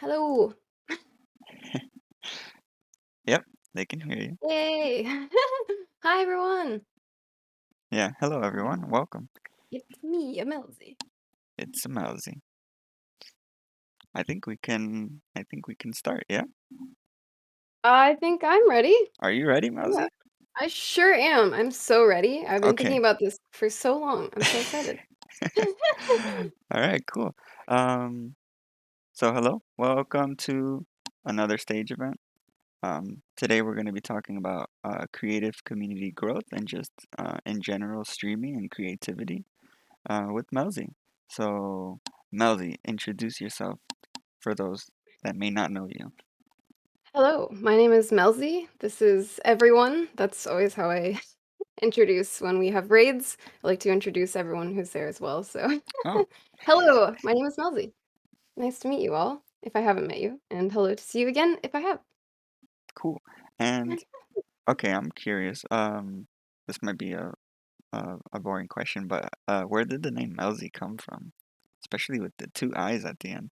Hello. Yep, they can hear you. Yay. Hi, everyone. Yeah, hello everyone, welcome. It's me, Melzii. It's Melzii. I think we can start, yeah? I think I'm ready. Are you ready, Yeah, Melzii? I sure am. I'm so ready. I've been thinking Okay. about this for so long. I'm so excited. All right, cool. Um, so hello, welcome to another stage event. Today we're going to be talking about creative community growth and just in general streaming and creativity with Melzii. So, Melzii, introduce yourself for those that may not know you. Hello, my name is Melzii. This is everyone. That's always how I introduce when we have raids. I like to introduce everyone who's there as well. So, Oh, hello, my name is Melzii. Nice to meet you all, if I haven't met you, and hello to see you again, if I have. cool. And okay, I'm curious. This might be a boring question, but where did the name Melzii come from? Especially with the two eyes at the end.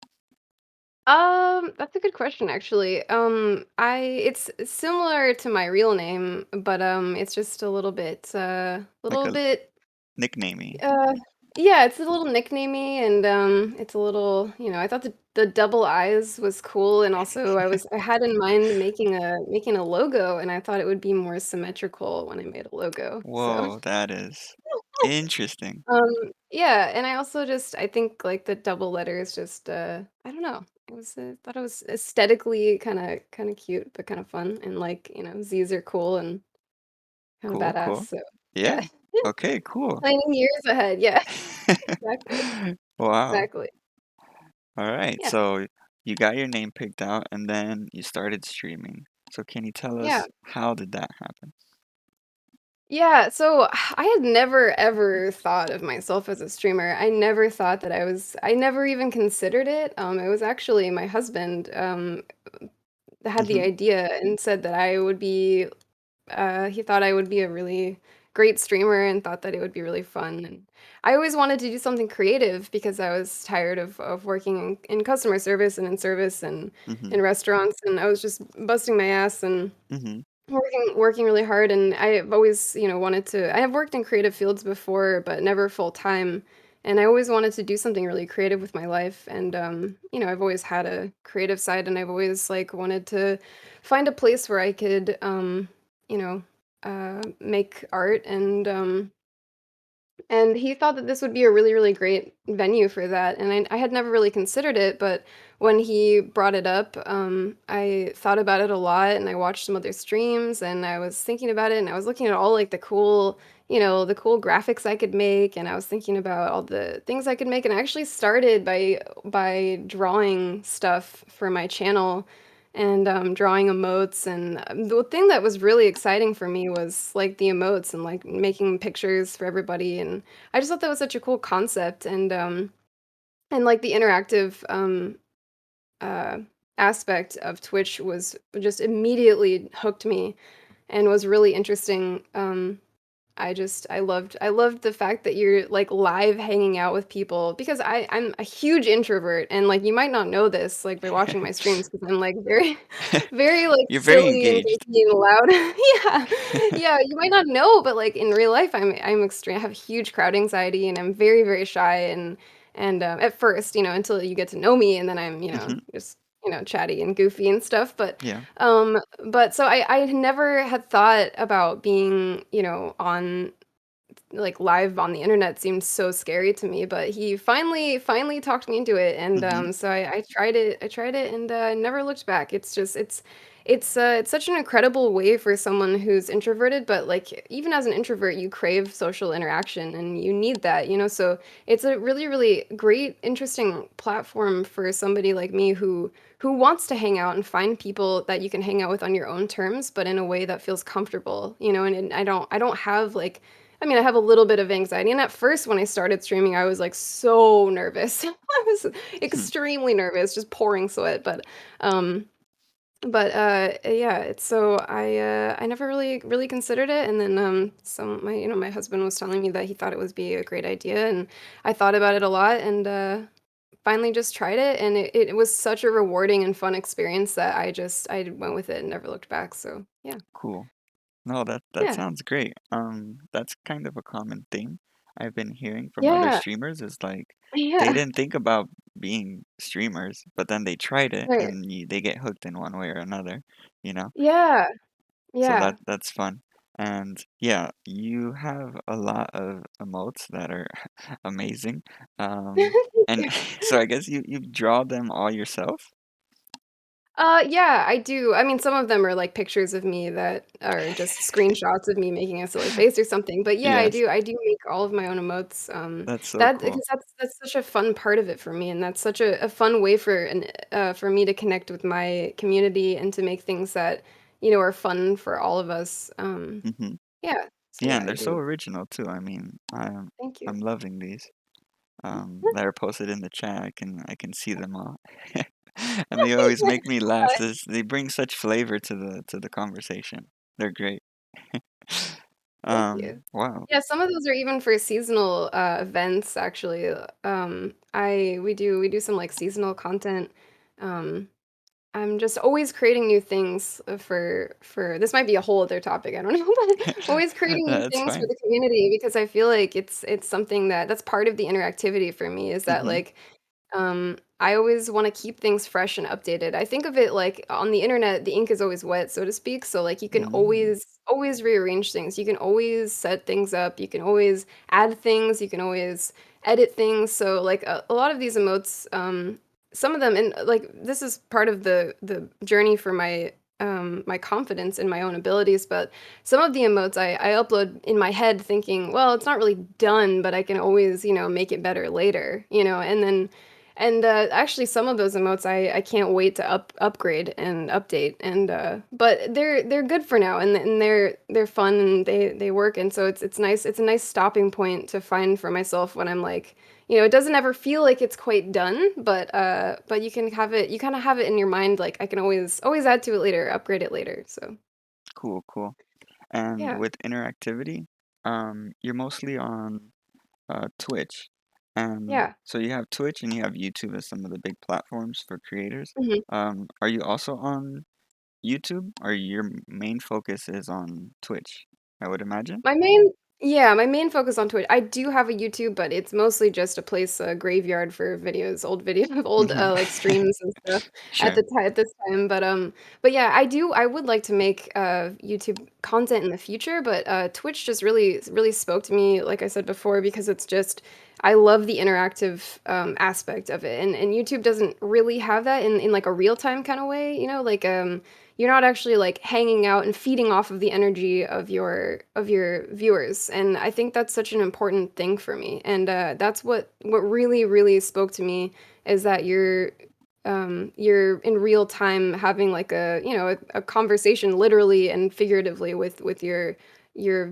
That's a good question actually. It's similar to my real name, but it's just a Like little a bit nicknamey. uh yeah, it's a little nicknamey and it's a little, I thought the double eyes was cool and also I had in mind making a logo and I thought it would be more symmetrical when I made a logo. So Whoa, that is interesting. Yeah, and I also just I think like the double letters just I don't know. It was thought it was aesthetically kind of cute but kind of fun and like, Z's are cool and kind of Cool, badass. cool. So, yeah. Yeah. Okay, cool. Planning years ahead. Yeah. Exactly. Wow. Exactly. All right. Yeah. So you got your name picked out and then you started streaming. So can you tell Yeah. us how did that happen? Yeah, so I had never ever thought of myself as a streamer. I never even considered it. It was actually my husband that had the Mm-hmm. idea and said that he thought I would be a really great streamer and thought that it would be really fun. And I always wanted to do something creative because I was tired of working in customer service and in service and Mm-hmm. in restaurants. And I was just busting my ass and Mm-hmm. working really hard. And I've always, wanted to, I have worked in creative fields before, but never full time. And I always wanted to do something really creative with my life. And, I've always had a creative side and I've always like wanted to find a place where I could, you know, make art and he thought that this would be a really, really great venue for that. And I had never really considered it, but when he brought it up, I thought about it a lot and I watched some other streams and I was thinking about it and I was looking at all like the cool graphics I could make and I was thinking about all the things I could make and I actually started by drawing stuff for my channel and drawing emotes and the thing that was really exciting for me was like the emotes and like making pictures for everybody and I just thought that was such a cool concept and like the interactive uh aspect of Twitch was just immediately hooked me and was really interesting. I loved the fact that you're like live hanging out with people because I'm a huge introvert and like you might not know this like by watching my streams because I'm like very very like You're very silly and engaged. goofy and loud. Yeah. Yeah, you might not know, but like in real life I'm extreme I have huge crowd anxiety and I'm very, very shy and at first, until you get to know me and then I'm, Mm-hmm. just, chatty and goofy and stuff. Yeah. But so I never had thought about being, on like live on the internet seemed so scary to me, but he finally talked me into it, and Mm-hmm. so I tried it. I tried it, and never looked back. It's such an incredible way for someone who's introverted, but like even as an introvert, you crave social interaction, and you need that, So it's a really really great, interesting platform for somebody like me who wants to hang out and find people that you can hang out with on your own terms, but in a way that feels comfortable, and I don't have like I have a little bit of anxiety, and at first, when I started streaming, I was, like, so nervous. I was Hmm. extremely nervous, just pouring sweat, um yeah, it's so I never really considered it, and then, my husband was telling me that he thought it would be a great idea, and I thought about it a lot, and, finally just tried it, and it was such a rewarding and fun experience that I went with it and never looked back, so, yeah. Cool. No, that Yeah. sounds great. That's kind of a common theme I've been hearing from other Yeah. streamers is like they Yeah. didn't think about being streamers, but then they tried it Right. and they get hooked in one way or another, you know? Yeah. So Yeah. that's fun. And yeah, you have a lot of emotes that are amazing. Thank And you. so I guess you draw them all yourself? Yeah, I do. I mean, some of them are, like, pictures of me that are just screenshots of me making a silly face or something, but yeah, Yes, I do make all of my own emotes, that's so that cool. because that's such a fun part of it for me, and that's such a fun way for me to connect with my community and to make things that, are fun for all of us, Hmm. yeah, so Yeah, yeah, and I they're so do. original too. I mean, Thank you. I'm loving these. That are posted in the chat. I can see them all. And they always make me laugh. They bring such flavor to the conversation. They're great. Thank you. Wow. Yeah, some of those are even for seasonal, events, actually, I we do some, like, seasonal content, um, I'm just always creating new things, for this might be a whole other topic, I don't know, but always creating new That's things for fine. the community because I feel like it's something that's part of the interactivity for me is that, Mm-hmm. like, I always wanna keep things fresh and updated. I think of it like on the internet, the ink is always wet, so to speak, so, like, you can Mm, always rearrange things. You can always set things up, you can always add things, you can always edit things, so, like, a lot of these emotes, some of them and, like, this is part of the journey for my confidence in my own abilities, but some of the emotes I upload in my head thinking, "Well, it's not really done, but I can always, make it better later," actually, some of those emotes I can't wait to upgrade and update, but they're good for now, and they're fun and they work, and so it's nice. It's a nice stopping point to find for myself when I'm like, it doesn't ever feel like it's quite done, but you can have it. You kind of have it in your mind, like I can always add to it later, upgrade it later. So cool, cool. And yeah, with interactivity, you're mostly on Twitch. And yeah. so you have Twitch and you have YouTube as some of the big platforms for creators. Mhm. Are you also on YouTube, or your main focus is on Twitch, I would imagine? My main Yeah, my main focus on Twitch. I do have a YouTube, but it's mostly just a graveyard for videos, old video old, Hmm. like, streams and stuff Sure. at this time, but yeah, I would like to make, YouTube content in the future, but, Twitch just really spoke to me, like I said before, because it's just I love the interactive, aspect of it, and YouTube doesn't really have that in, like, a real-time kinda way, like, you're not actually like hanging out and feeding off of the energy of your viewers, and I think that's such an important thing for me, and that's what really spoke to me is that you're in real time having like a conversation literally and figuratively with your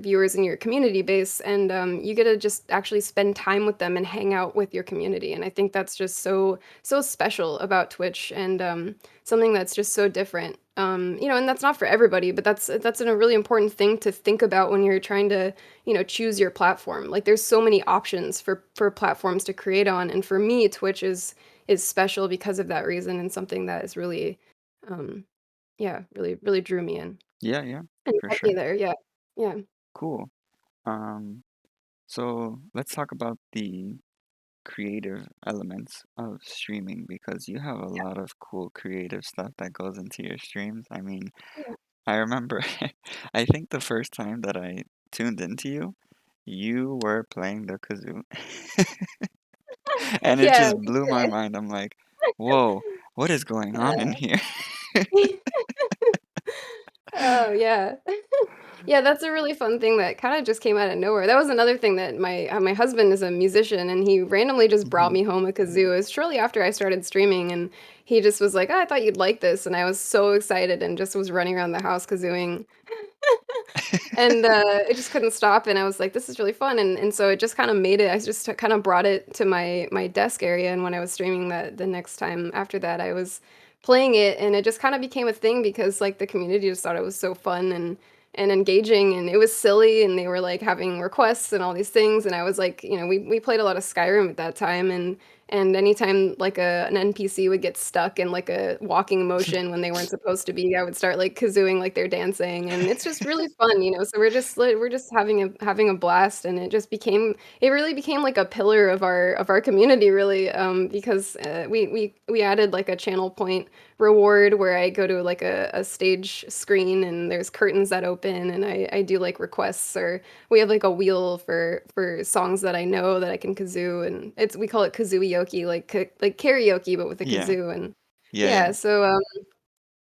viewers and your community base, and you get to just actually spend time with them and hang out with your community, and I think that's just so special about Twitch, and something that's just so different. And that's not for everybody, but that's a really important thing to think about when you're trying to, choose your platform. Like there's so many options for platforms to create on, and for me, Twitch is special because of that reason and something that is really, um, yeah, really drew me in Yeah, yeah, and for kept me sure. there. Yeah, yeah, Cool. Um, so let's talk about the creative elements of streaming because you have a lot of cool creative stuff that goes into your streams. I mean, yeah, I remember, I think the first time that I tuned into you, you were playing the kazoo. And it yeah. just blew my mind. I'm like, whoa, what is going on in Uh, here? oh yeah. Yeah, that's a really fun thing that kinda just came out of nowhere. That was another thing that my husband is a musician, and he randomly just brought Hmm. me home a kazoo. It was shortly after I started streaming, and he just was like, "Oh, I thought you'd like this," and I was so excited and just was running around the house kazooing. And, it just couldn't stop, and I was like, "This is really fun," and so it just kinda made it I just kinda brought it to my desk area, and when I was streaming the next time after that, I was playing it, and it just kinda became a thing because, like, the community just thought it was so fun and engaging, and it was silly, and they were, like, having requests and all these things, and I was like we played a lot of Skyrim at that time, and anytime like an NPC would get stuck in like a walking motion when they weren't supposed to be, I would start like kazooing like they're dancing, and it's just really fun, you know. So we're just having a blast, and it really became like a pillar of our community, really, because we added like a channel point reward where I go to like a stage screen and there's curtains that open, and I do like requests, or we have like a wheel for songs that I know that I can kazoo, and we call it kazooioke, like karaoke but with a Yeah. kazoo. And Yeah, yeah, yeah. so I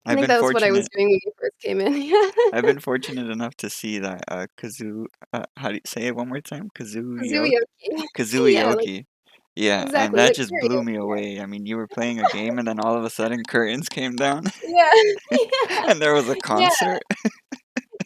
I've think been that was what I was fortunate doing when you first came in. Yeah. I've been fortunate enough to see that kazoo how do you say it one more time? Kazooioke. Yeah, like Kazooioke. Yeah, and exactly, that like just blew me karaoke. away. I mean, you were playing a game and then all of a sudden curtains came down Yeah. Yeah. and there was a Yeah. concert.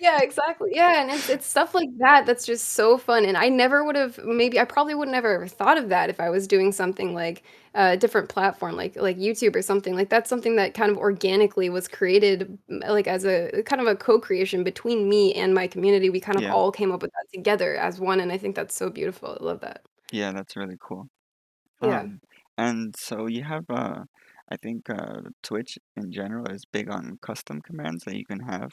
Yeah, exactly. Yeah, and it's stuff like that that's just so fun, and I never would've maybe I probably would never ever thought of that if I was doing something like a different platform, like YouTube or something. Like, that's something that kind of organically was created, like, as a kind of a co-creation between me and my community. We kind of Yeah. all came up with that together as one, and I think that's so beautiful. I love that. Yeah, that's really cool. Yeah. Um, and so you have I think Twitch in general is big on custom commands that you can have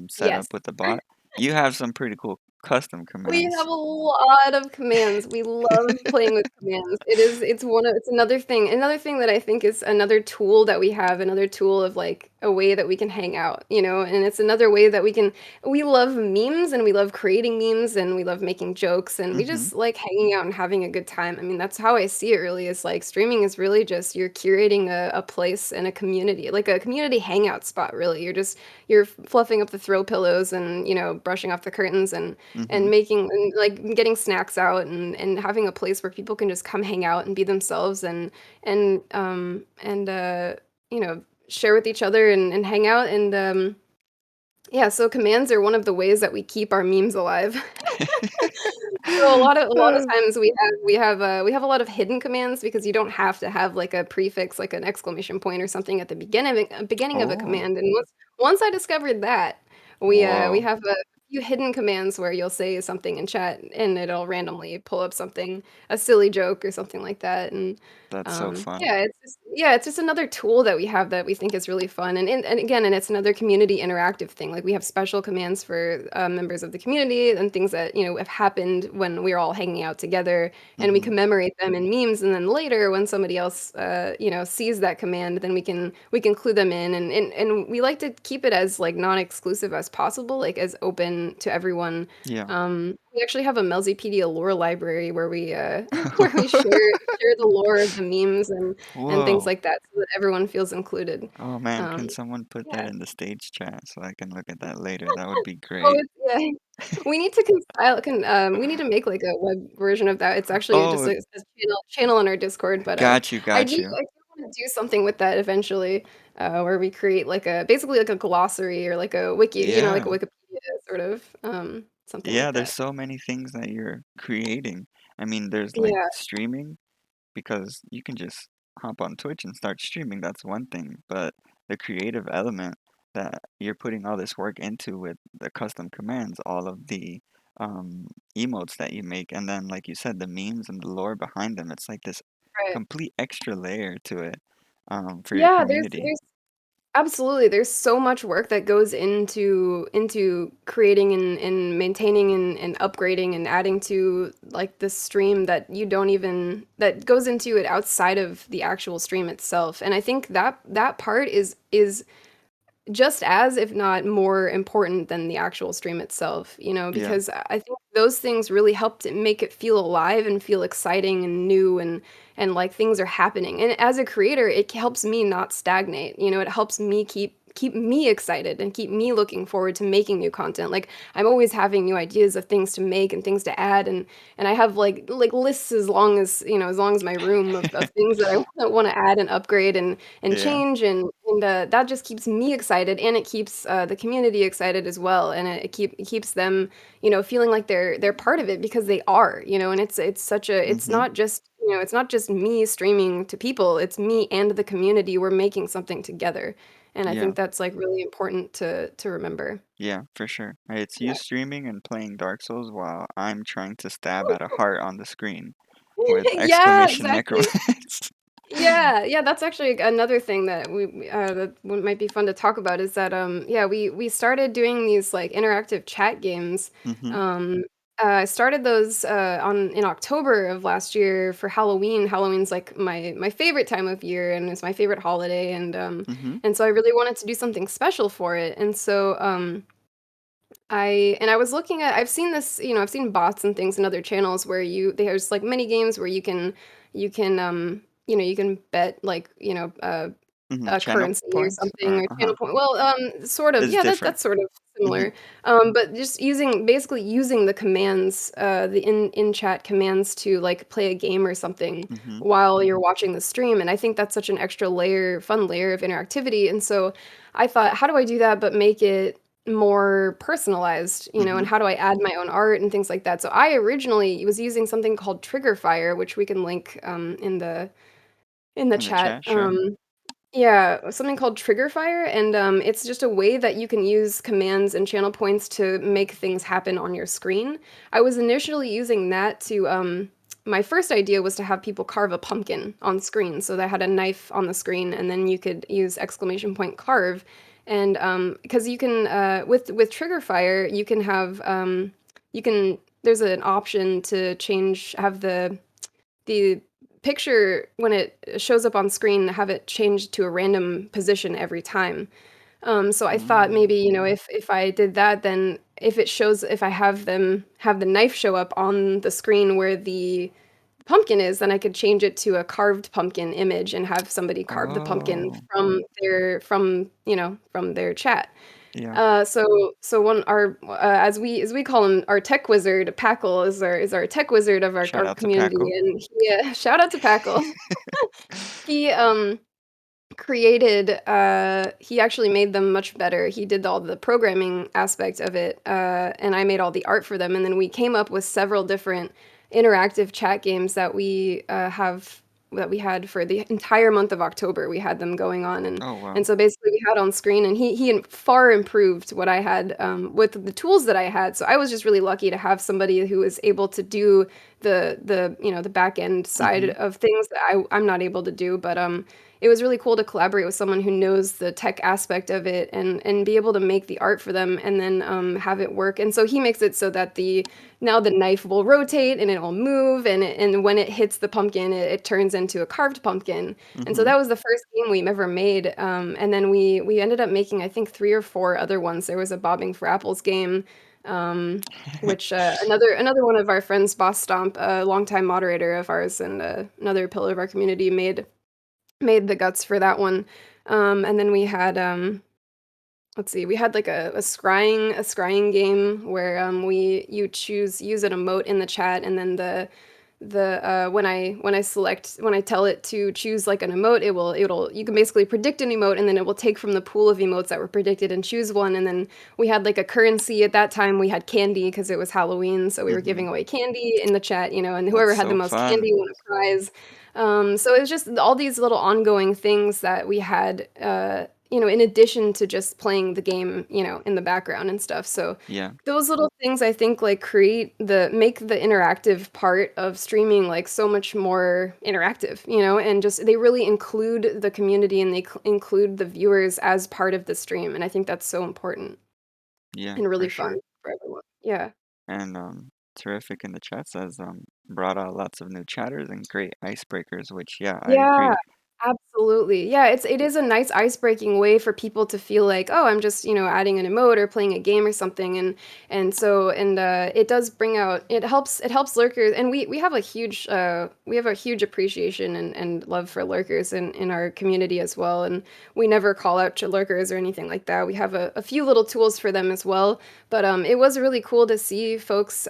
set Yes. up with the bot. You have some pretty cool custom We have commands. a lot of commands. We love playing with commands. It's another thing that I think is another tool that we have, another tool of like a way that we can hang out, you know, and it's another way that we love memes, and we love creating memes, and we love making jokes, and we Mm-hmm. just like hanging out and having a good time. I mean, that's how I see it really. Is like streaming is really just you're curating a place and a community, like a community hangout spot, really. You're fluffing up the throw pillows and, you know, brushing off the curtains, Mm-hmm. and making and like getting snacks out, and having a place where people can just come hang out and be themselves, and you know, share with each other, and hang out, and yeah, so commands are one of the ways that we keep our memes alive. So a lot of Uh, times we have a lot of hidden commands, because you don't have to have like a prefix, like an exclamation point or something at the beginning of a oh, command. And once I discovered that, we whoa, have a few hidden commands where you'll say something in chat and it'll randomly pull up something, a silly joke or something like that. And that's so fun. yeah, it's just another tool that we have that we think is really fun. And again, and it's another community interactive thing. Like, we have special commands for members of the community, and things that, you know, have happened when we're all hanging out together, and we Mm-hmm. commemorate them in memes. And then later, when somebody else, you know, sees that command, then we can clue them in. And we like to keep it as like non-exclusive as possible, like as open to everyone. Yeah. We actually have a Melzipedia lore library where we where we share the lore of the memes and things Whoa. like that, so that everyone feels included. Oh man, Um, can someone put that yeah. in the stage chat so I can look at that later? That would be Oh, great. it's yeah. We need to compile can we need to make, like, a web version of that. It's actually just Oh, a channel on our Discord, but, got you, got you. I do wanna do something with that eventually, where we create, like, a basically, like, a glossary, or like a wiki, you know, like a Yeah. Wikipedia sort of, something Yeah, like there's that. so many things that you're creating. I mean, there's like Yeah, streaming because you can just hop on Twitch and start streaming. That's one thing. But the creative element that you're putting all this work into with the custom commands, all of the um, emotes that you make, and then, like you said, the memes and the lore behind them, it's like this right. complete extra layer to it for your Yeah, community. absolutely, there's so much work that goes into creating and maintaining and upgrading and adding to, like, the stream, that you don't even that goes into it outside of the actual stream itself, and I think that part is just as, if not more important than the actual stream itself, you know, Yeah. because I think those things really help to make it feel alive and feel exciting and new, and like things are happening. And as a creator, it helps me not stagnate. You know, it helps me keep me excited and keep me looking forward to making new content. Like, I'm always having new ideas of things to make and things to add, and I have like lists as long as, you know, as long as my room of things that I want to add and upgrade and Yeah. change, and that just keeps me excited, and it keeps the community excited as well, and it keeps them, you know, feeling like they're part of it, because they are, you know. And it's Mm-hmm. not just, you know, it's not just me streaming to people, it's me and the community. We're making something together, and I Yeah. think that's like really important to remember. Yeah, for sure. It's you Yeah. streaming and playing Dark Souls while I'm trying to stab at a heart on the screen. with Yeah, exclamation exactly. necromance. Yeah, that's actually another thing that might be fun to talk about is that yeah, we started doing these like interactive chat games. Mm-hmm. Um I started those on in October of last year for Halloween. Halloween's like my favorite time of year and it's my favorite holiday Mm-hmm. and so I really wanted to do something special for it. And so I was looking at I've seen this, I've seen bots and things in other channels where there's like mini games where you can bet like, Mm-hmm. a Channel currency or points something or or channel point. Well, sort of. It's Yeah, different. that's sort of Mm-hmm. similar. But just basically using the commands, the in chat commands to like play a game or something Mm-hmm. while you're watching the stream. And I think that's such an extra fun layer of interactivity. And so I thought, how do I do that but make it more personalized, Mm-hmm. and how do I add my own art and things like that? So I originally was using something called TriggerFyre, which we can link in the In the chat. chat, sure. Yeah, something called TriggerFyre, and it's just a way that you can use commands and channel points to make things happen on your screen. I was initially using that to my first idea was to have people carve a pumpkin on screen, so they had a knife on the screen, and then you could use exclamation point carve, and because you can with TriggerFyre, you can have you can there's an option to have the picture when it shows up on screen have it changed to a random position every time. So I thought Mm. maybe, if I did that, then if I have the knife show up on the screen where the pumpkin is, then I could change it to a carved pumpkin image and have somebody carve the pumpkin Oh, from their chat. yeah. So one our as we call him, our tech wizard, Packle is our tech wizard of Shout our out to community, Paco. and shout out to Packle. He he actually made them much better. He did all the programming aspect of it, and I made all the art for them. And then we came up with several different interactive chat games that we had for the entire month of October. We had them going on, Oh, and wow. so basically we had on screen, and he far improved what I had with the tools that I had. So I was just really lucky to have somebody who was able to do the back end side Mm-hmm. of things that I'm not able to do, but it was really cool to collaborate with someone who knows the tech aspect of it and be able to make the art for them and then have it work. And so he makes it so that now the knife will rotate and it will move and when it hits the pumpkin, it turns into a carved pumpkin. And so Mm-hmm. that was the first game we've ever made. And then we ended up making I think 3 or 4 other ones. There was a Bobbing for Apples game. Um, which another one of our friends, Boss Stomp, a longtime moderator of ours and another pillar of our community, made the guts for that one. And then we had let's see, we had like a scrying game where we you choose use an emote in the chat, and then when I tell it to choose like an emote, it'll you can basically predict an emote, and then it will take from the pool of emotes that were predicted and choose one. And then we had like a currency at that time. We had candy because it was Halloween, so we were Mm-hmm. giving away candy in the chat, and whoever That's had the so most fun. candy won a prize. So it was just all these little ongoing things that we had, in addition to just playing the game, in the background and stuff. So Yeah. those little things I think like make the interactive part of streaming like so much more interactive, and just they really include the community and include the viewers as part of the stream. And I think that's so important Yeah, and for really fun sure. for everyone. Yeah. And terrific in the chat says brought out lots of new chatters and great icebreakers, which yeah, I Yeah, agree. absolutely. Yeah, it is a nice ice-breaking way for people to feel like, "Oh, I'm just, adding an emote or playing a game or something," it does bring out it helps lurkers, and we have a huge appreciation and love for lurkers in our community as well, and we never call out to lurkers or anything like that. We have a few little tools for them as well, but it was really cool to see folks,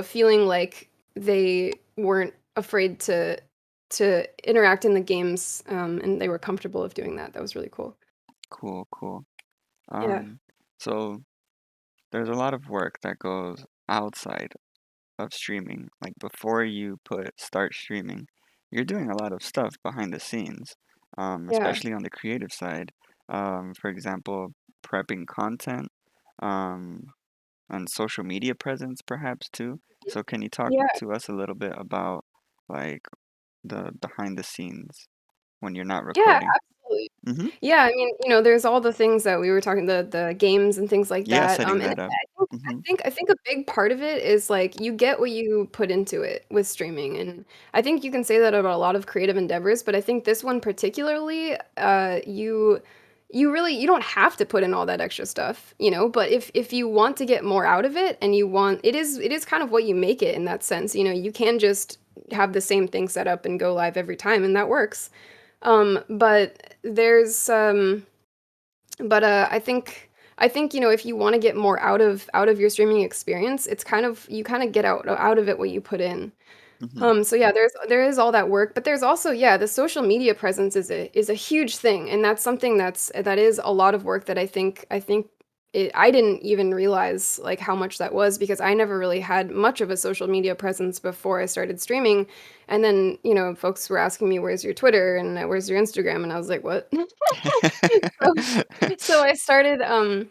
feeling like they weren't afraid to interact in the games, and they were comfortable of doing that. That was really cool. Cool, cool. Yeah. Um, so there's a lot of work that goes outside of streaming. Like before you put start streaming, you're doing a lot of stuff behind the scenes, Yeah. especially on the creative side. For example, prepping content, um, and social media presence perhaps too. Mhm. So can you talk Yeah. to us a little bit about like the behind the scenes when you're not Yeah, recording. absolutely. Mm-hmm. Yeah, I mean, there's all the things that we were talking the games and things like Yeah, that, setting and that up. Mm-hmm. I think a big part of it is, like, you get what you put into it with streaming, and I think you can say that about a lot of creative endeavors, but I think this one particularly, you don't have to put in all that extra stuff, but if you want to get more out of it and it is kind of what you make it in that sense, you can just have the same thing set up and go live every time, and that works. But there's but I think if you want to get more out of your streaming experience, it's kind of you kind of get out of it what you put in. Mm-hmm. So yeah, there is all that work, but there's also, yeah, the social media presence is a huge thing, and that's something that is a lot of work that I think I didn't even realize like how much that was because I never really had much of a social media presence before I started streaming, and then folks were asking me where's your Twitter and where's your Instagram, and I was like what? so, so I started um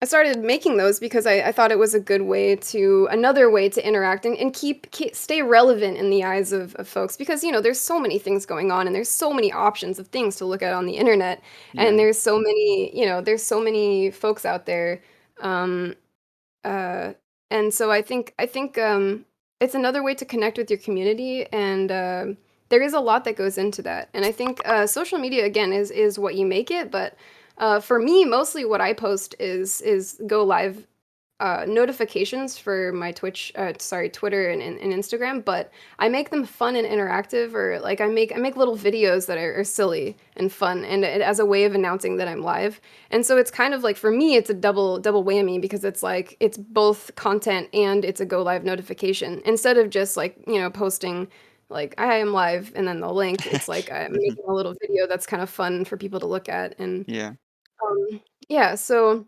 I started making those because I thought it was a good way to another way to interact and keep stay relevant in the eyes of folks because there's so many things going on and there's so many options of things to look at on the internet and Yeah. there's so many folks out there um uh and so I think it's another way to connect with your community and there is a lot that goes into that and I think social media again is what you make it but for me, mostly what I post is go live notifications for my Twitter and Instagram, but I make them fun and interactive, or like I make little videos that are silly and fun, and as a way of announcing that I'm live. And so it's kind of like for me, it's a double whammy because it's like it's both content and it's a go live notification instead of just like posting like I am live and then the link. It's like I'm Mm-hmm. making a little video that's kind of fun for people to look at and Yeah. yeah, so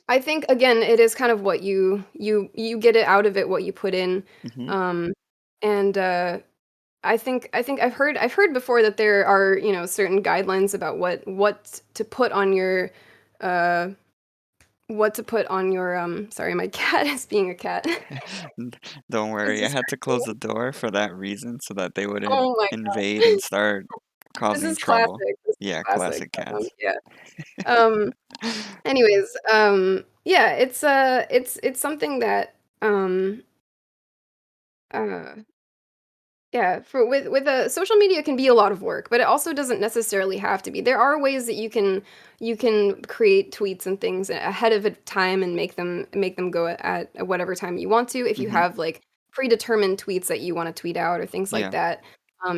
I think again, it is kind of what you get it out of it what you put in. Mm-hmm. Um and I think I've heard before that there are, certain guidelines about what to put on your uh what to put on your sorry, my cat is being a cat. Don't It's worry, I had to distracting close me. the door for that reason so that they wouldn't Oh my invade gosh. and start This causing is trouble. classic. This is Yeah, classic. classic cats. Yeah. Um anyways, yeah, it's something that uh yeah, for with a social media can be a lot of work, but it also doesn't necessarily have to be. There are ways that you can create tweets and things ahead of a time and make them go at whatever time you want to. If you Mm-hmm. have like predetermined tweets that you want to tweet out or things like Yeah. that,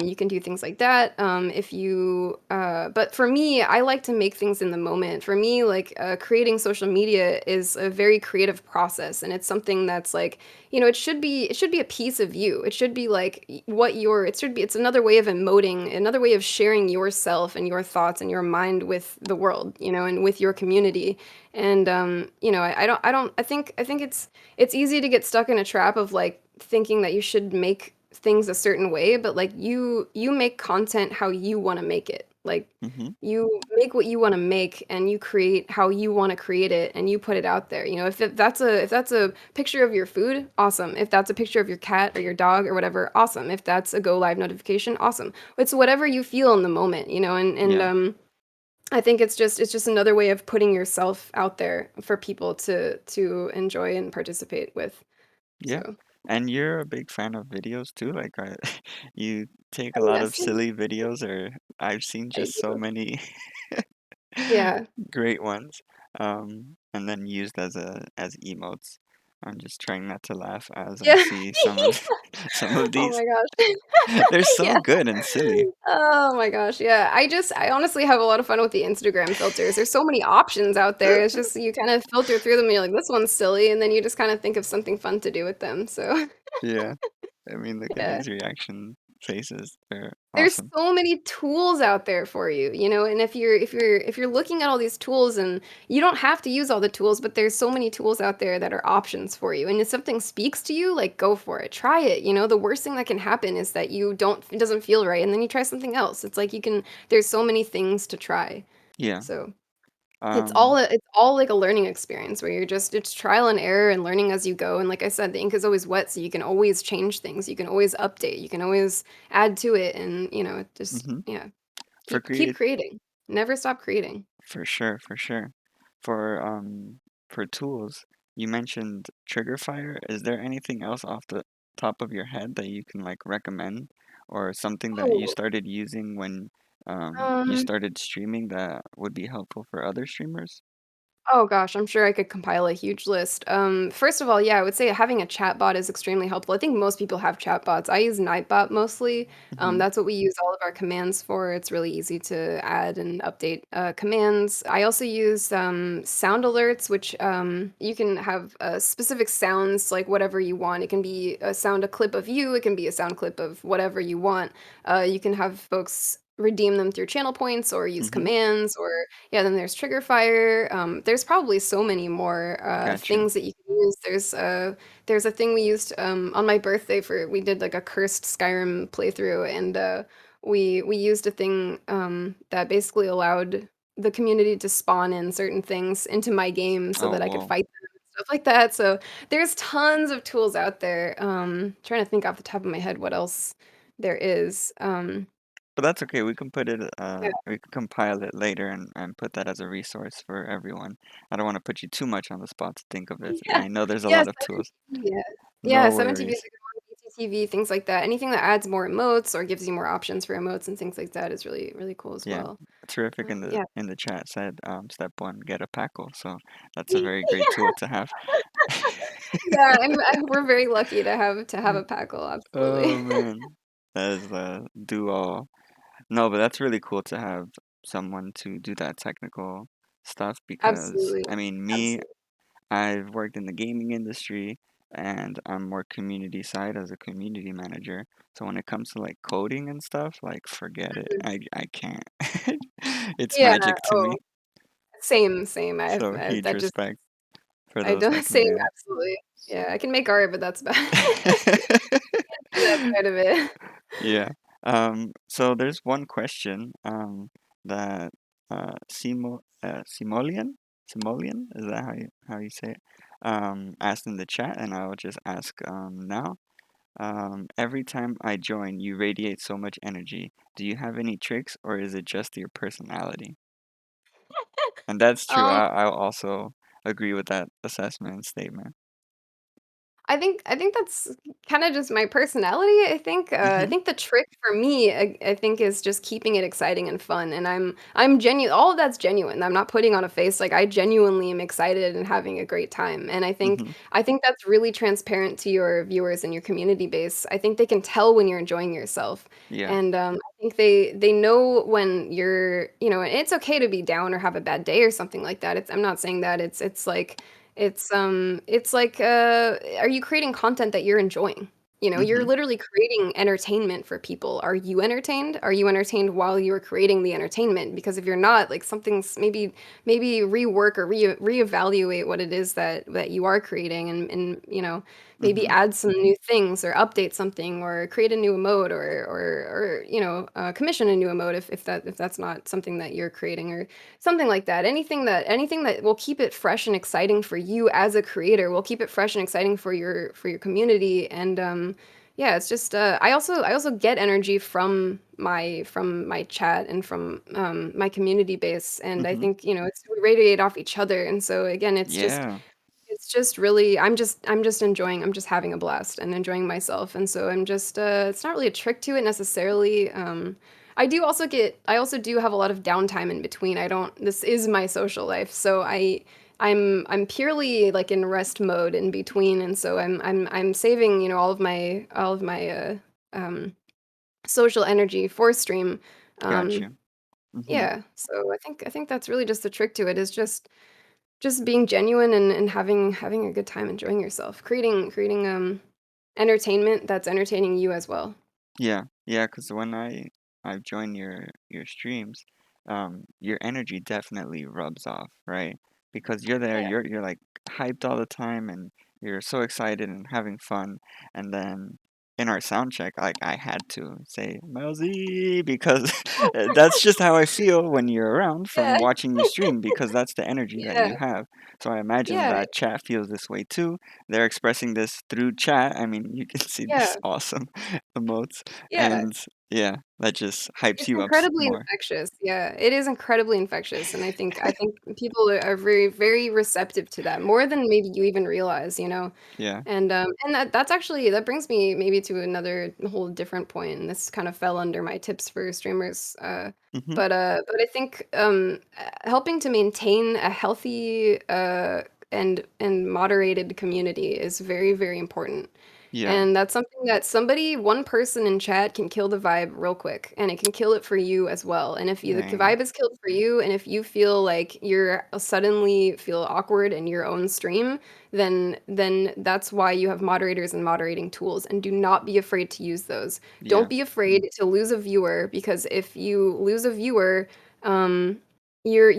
you can do things like that. If you, but for me, I like to make things in the moment. For me, like creating social media is a very creative process, and it's something that's like it should be a piece of you. It should be like it's another way of emoting, another way of sharing yourself and your thoughts and your mind with the world, and with your community. And I think it's easy to get stuck in a trap of like thinking that you should make things a certain way, but like you make content how you want to make it. Like Mm-hmm. you make what you want to make and you create how you want to create it and you put it out there. If that's a picture of your food, awesome. If that's a picture of your cat or your dog or whatever, awesome. If that's a go live notification, awesome. It's whatever you feel in the moment, and Yeah. I think it's just another way of putting yourself out there for people to enjoy and participate with. Yeah. So, And you're a big fan of videos too? Like you take a lot of yes, silly videos or I've seen I just so do. many Yeah. great ones. And then used as emotes. I'm just trying not to laugh as I Yeah. see some of some of Oh these. my gosh. They're so Yeah. good and silly. Oh my gosh, yeah. I honestly have a lot of fun with the Instagram filters. There's so many options out there. It's just you kind of filter through them and you're like, this one's silly, and then you just kind of think of something fun to do with them. So, Yeah. I mean, look at yeah. these reaction faces. They're There's awesome. so many tools out there for you, and if you're looking at all these tools and you don't have to use all the tools, but there's so many tools out there that are options for you. And if something speaks to you, like go for it. Try it. The worst thing that can happen is that it doesn't feel right and then you try something else. It's like there's so many things to try. Yeah. So, Um, it's all like a learning experience where it's trial and error and learning as you go, and like I said, the ink is always wet, so you can always change things, you can always update, you can always add to it, and, just mhm. yeah, For keep create creating. Never stop creating. for sure, for sure. For for tools, you mentioned TriggerFyre. Is there anything else off the top of your head that you can like recommend or something that you Oh, started using when you um started streaming that would be helpful for other streamers? Oh gosh, I'm sure I could compile a huge list. First of all, yeah, I would say having a chatbot is extremely helpful. I think most people have chatbots. I use Nightbot mostly. Mm-hmm. That's what we use all of our commands for. It's really easy to add and update commands. I also use sound alerts, which you can have specific sounds, like whatever you want. It can be a clip of you. It can be a sound clip of whatever you want. You can have folks redeem them through channel points or use Mm-hmm. commands or yeah, then there's TriggerFyre. There's probably so many more Got you. things that you can use. There's a thing we used on my birthday for we did like a cursed Skyrim playthrough, and we used a thing that basically allowed the community to spawn in certain things into my game so Oh, that I could whoa. fight them and stuff like that. So there's tons of tools out there. Trying to think off the top of my head what else there is. But that's okay. We can put it, Yeah, we can compile it later and put that as a resource for everyone. I don't want to put you too much on the spot to think of it. yeah, I know there's a yeah. lot of tools. Yeah. Yeah, No 7TV is worries. a good one, BTTV, things like that. Anything that adds more emotes or gives you more options for emotes and things like that is really, really cool as Yeah, well. terrific Yeah. in the chat said step one, get a Packle. So that's a very great tool to have. Yeah, we're very lucky to have a Packle, absolutely. Oh man. That is do all. No, but that's really cool to have someone to do that technical stuff because Absolutely. I mean me, Absolutely. I've worked in the gaming industry and I'm more community side as a community manager. So when it comes to like coding and stuff, like forget it. Mhm. I can't. It's Yeah, magic to oh, me. same. So I huge that just respect for I those don't that can same, do absolutely. Yeah, I can make art, but that's about can't do that it. side of it. Yeah. So there's one question that Simolian, is that how you say it? Asked in the chat, and I'll just ask now. Every time I join, you radiate so much energy. Do you have any tricks, or is it just your personality? And that's true. Um I'll also agree with that assessment and statement. I think that's kinda just my personality, I Mm-hmm. think the trick for me, I think, is just keeping it exciting and fun, and I'm genuine. All of that's genuine, I'm not putting on a face, like, I genuinely am excited and having a great time, and Mm-hmm. I think that's really transparent to your viewers and your community base. I think they can tell when you're enjoying yourself, Yeah. and, I think they know when you're and it's okay to be down or have a bad day or something like that. I'm not saying that, it's like, are you creating content that you're enjoying? You're Mm-hmm. literally creating entertainment for people. Are you entertained? Are you entertained while you're creating the entertainment? Because if you're not, like something's maybe rework or reevaluate what it is that you are creating and maybe Mm-hmm. add some new things or update something or create a new emote or commission a new emote if that's not something that you're creating or something like that. Anything that will keep it fresh and exciting for you as a creator, will keep it fresh and exciting for your community. And yeah, it's just I also get energy from my chat and from my community base, and I Mm-hmm. think it's we radiate off each other. And so again, Yeah. it's just really I'm just enjoying, I'm just having a blast and enjoying myself, and so I'm just it's not really a trick to it necessarily. I also do have a lot of downtime in between. I don't This is my social life, so I'm purely like in rest mode in between, and so I'm saving, all of my um social energy for stream. Got Um you. Mm-hmm. yeah, so I think that's really just the trick to it, is just being genuine and having a good time enjoying yourself, creating entertainment that's entertaining you as well. Yeah, yeah, because when I've joined your streams, your energy definitely rubs off, right? Because you're there, Yeah. you're like hyped all the time, and you're so excited and having fun, and then in our sound check, like I had to say Melzii because that's just how I feel when you're around from Yeah, watching you stream because that's the energy that yeah, you have. So I imagine yeah, that chat feels this way too. They're expressing this through chat. I mean, you can see yeah, this awesome emotes, yeah. and yeah, that just hypes It's you up incredibly more. infectious. Yeah, it is incredibly infectious, and I think people are very, very receptive to that, more than maybe you even realize, you know? Yeah. And that's actually that brings me maybe to another whole different point, and this kind of fell under my tips for streamers. Mm-hmm. But I think helping to maintain a healthy and moderated community is very, very important. Yeah. And that's something that one person in chat can kill the vibe real quick, and it can kill it for you as well. And if the Dang. vibe is killed for you, and if you feel like you're suddenly feel awkward in your own stream, then that's why you have moderators and moderating tools. And do not be afraid to use those. Yeah. Don't be afraid to lose a viewer, because if you lose a viewer, um, you're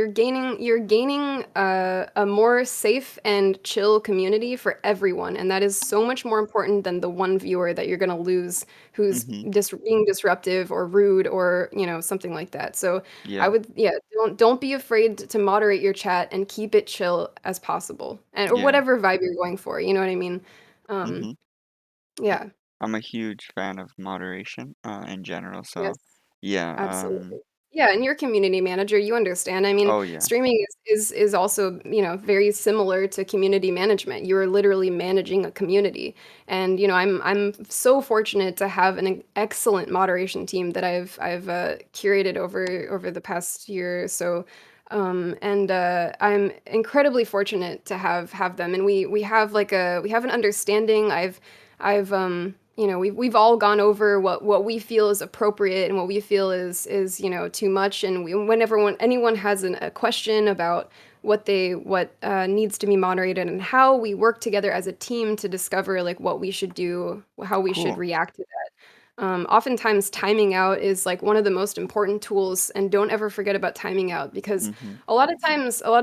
gaining a more safe and chill community for everyone, and that is so much more important than the one viewer that you're gonna lose who's Mm-hmm. being disruptive or rude or something like that. So I Yeah. would, yeah, don't be afraid to moderate your chat and keep it chill as possible, and or Yeah. whatever vibe you're going for. You know what I mean? Um, Mm-hmm. yeah. I'm a huge fan of moderation, in general. Yes. So yeah. Absolutely. Yeah, and you're a community manager, you understand. I mean, Oh yeah. streaming is also, very similar to community management. You're literally managing a community. And, I'm so fortunate to have an excellent moderation team that I've curated over the past year or so. And I'm incredibly fortunate to have them. And we have we have an understanding. We've all gone over what we feel is appropriate and what we feel is too much. And whenever anyone has a question about what needs to be moderated and how we work together as a team to discover like what we should do, how we should Cool. react to that. Oftentimes, timing out is like one of the most important tools, and don't ever forget about timing out, because Mm-hmm. a lot of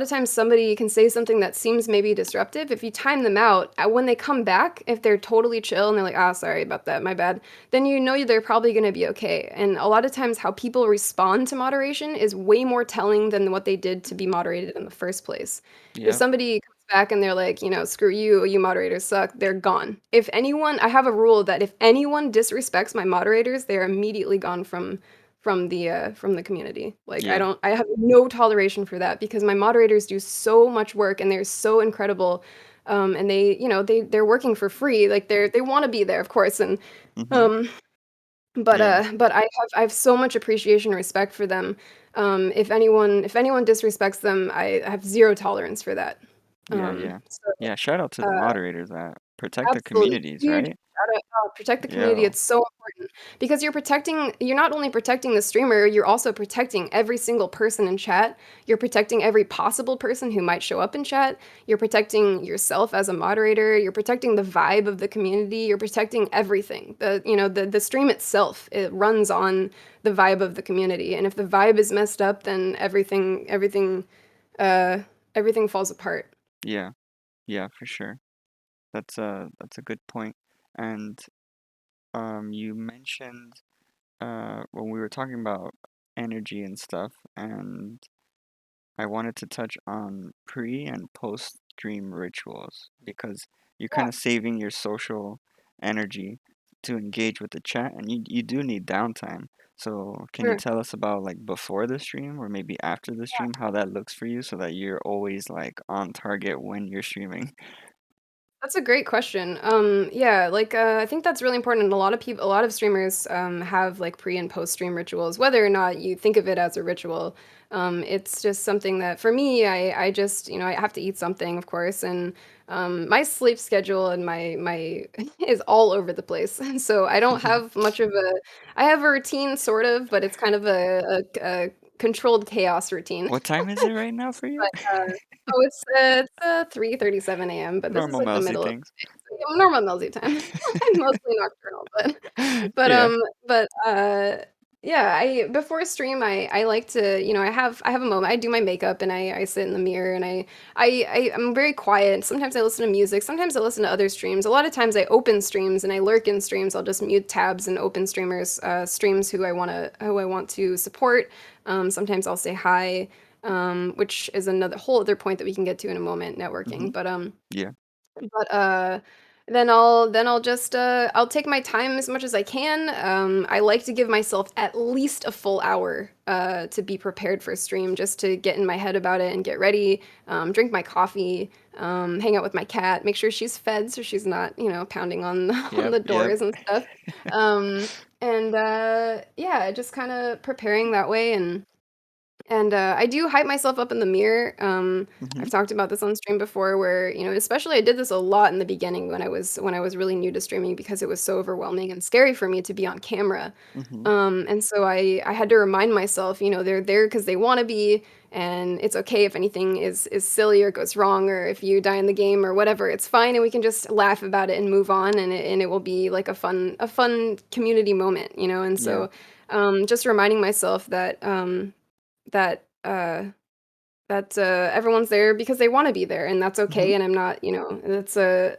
times somebody can say something that seems maybe disruptive. If you time them out, when they come back, if they're totally chill and they're like, "Ah, sorry about that, my bad," then you know they're probably going to be okay. And a lot of times, how people respond to moderation is way more telling than what they did to be moderated in the first place. If Yep. somebody back and they're like, screw you, you moderators suck, they're gone. If anyone, I have a rule that if anyone disrespects my moderators, they're immediately gone from the community. Like Yeah. I have no toleration for that, because my moderators do so much work and they're so incredible. And they're working for free. Like they want to be there, of course. And Mm-hmm. um Yeah. but I have so much appreciation and respect for them. If anyone disrespects them, I have zero tolerance for that. Yeah. Yeah. So Yeah. Shout out to the uh, moderators that protect the absolutely communities, huge right? shout out. Protect the community. Yeah. It's so important, because you're not only protecting the streamer, you're also protecting every single person in chat. You're protecting every possible person who might show up in chat. You're protecting yourself as a moderator. You're protecting the vibe of the community. You're protecting everything. The stream itself, it runs on the vibe of the community. And if the vibe is messed up, then uh everything falls apart. Yeah. Yeah. For sure. That's a good point. And you mentioned when we were talking about energy and stuff, and I wanted to touch on pre and post stream rituals because you're kind Yeah, of saving your social energy to engage with the chat, and you do need downtime. So can you sure. tell us about like before the stream or maybe after the stream, how that looks for you so that you're always like on target when you're streaming? That's a great question. Yeah, I think that's really important. And a lot of streamers have like pre and post stream rituals, whether or not you think of it as a ritual. It's just something that for me, I just I have to eat something, of course, and my sleep schedule and my is all over the place. So I don't have much of a. I have a routine, sort of, but it's kind of a controlled chaos routine. What time is it right now for you? But, it's 3:37 AM, but this is, Normal like, the mousy middle of things. the day, so, yeah, normal Melzii time. I'm mostly nocturnal, but but, Yeah. um but, uh Yeah, I before a stream, I like to, I have a moment. I do my makeup and I sit in the mirror and I'm very quiet. Sometimes I listen to music. Sometimes I listen to other streams. A lot of times I open streams and I lurk in streams. I'll just mute tabs and open streams who I want to support. Sometimes I'll say hi, which is another whole other point that we can get to in a moment, Hmm. networking. Yeah. But then I'll take my time as much as I can. I like to give myself at least a full hour to be prepared for a stream, just to get in my head about it and get ready. Drink my coffee, hang out with my cat, make sure she's fed so she's not, pounding on on Yep. the Yep. doors and stuff. And yeah, just kind of preparing that way. And I do hype myself up in the mirror. I've Hmm. talked about this on stream before where, especially I did this a lot in the beginning when I was really new to streaming because it was so overwhelming and scary for me to be on camera. Hmm. And so I had to remind myself, they're there because they want to be, and it's okay if anything is silly or goes wrong, or if you die in the game or whatever, it's fine, and we can just laugh about it and move on, and it will be like a fun community moment, And Yeah. so just reminding myself that everyone's there because they want to be there, and that's Hmm. okay, and I'm not, that's a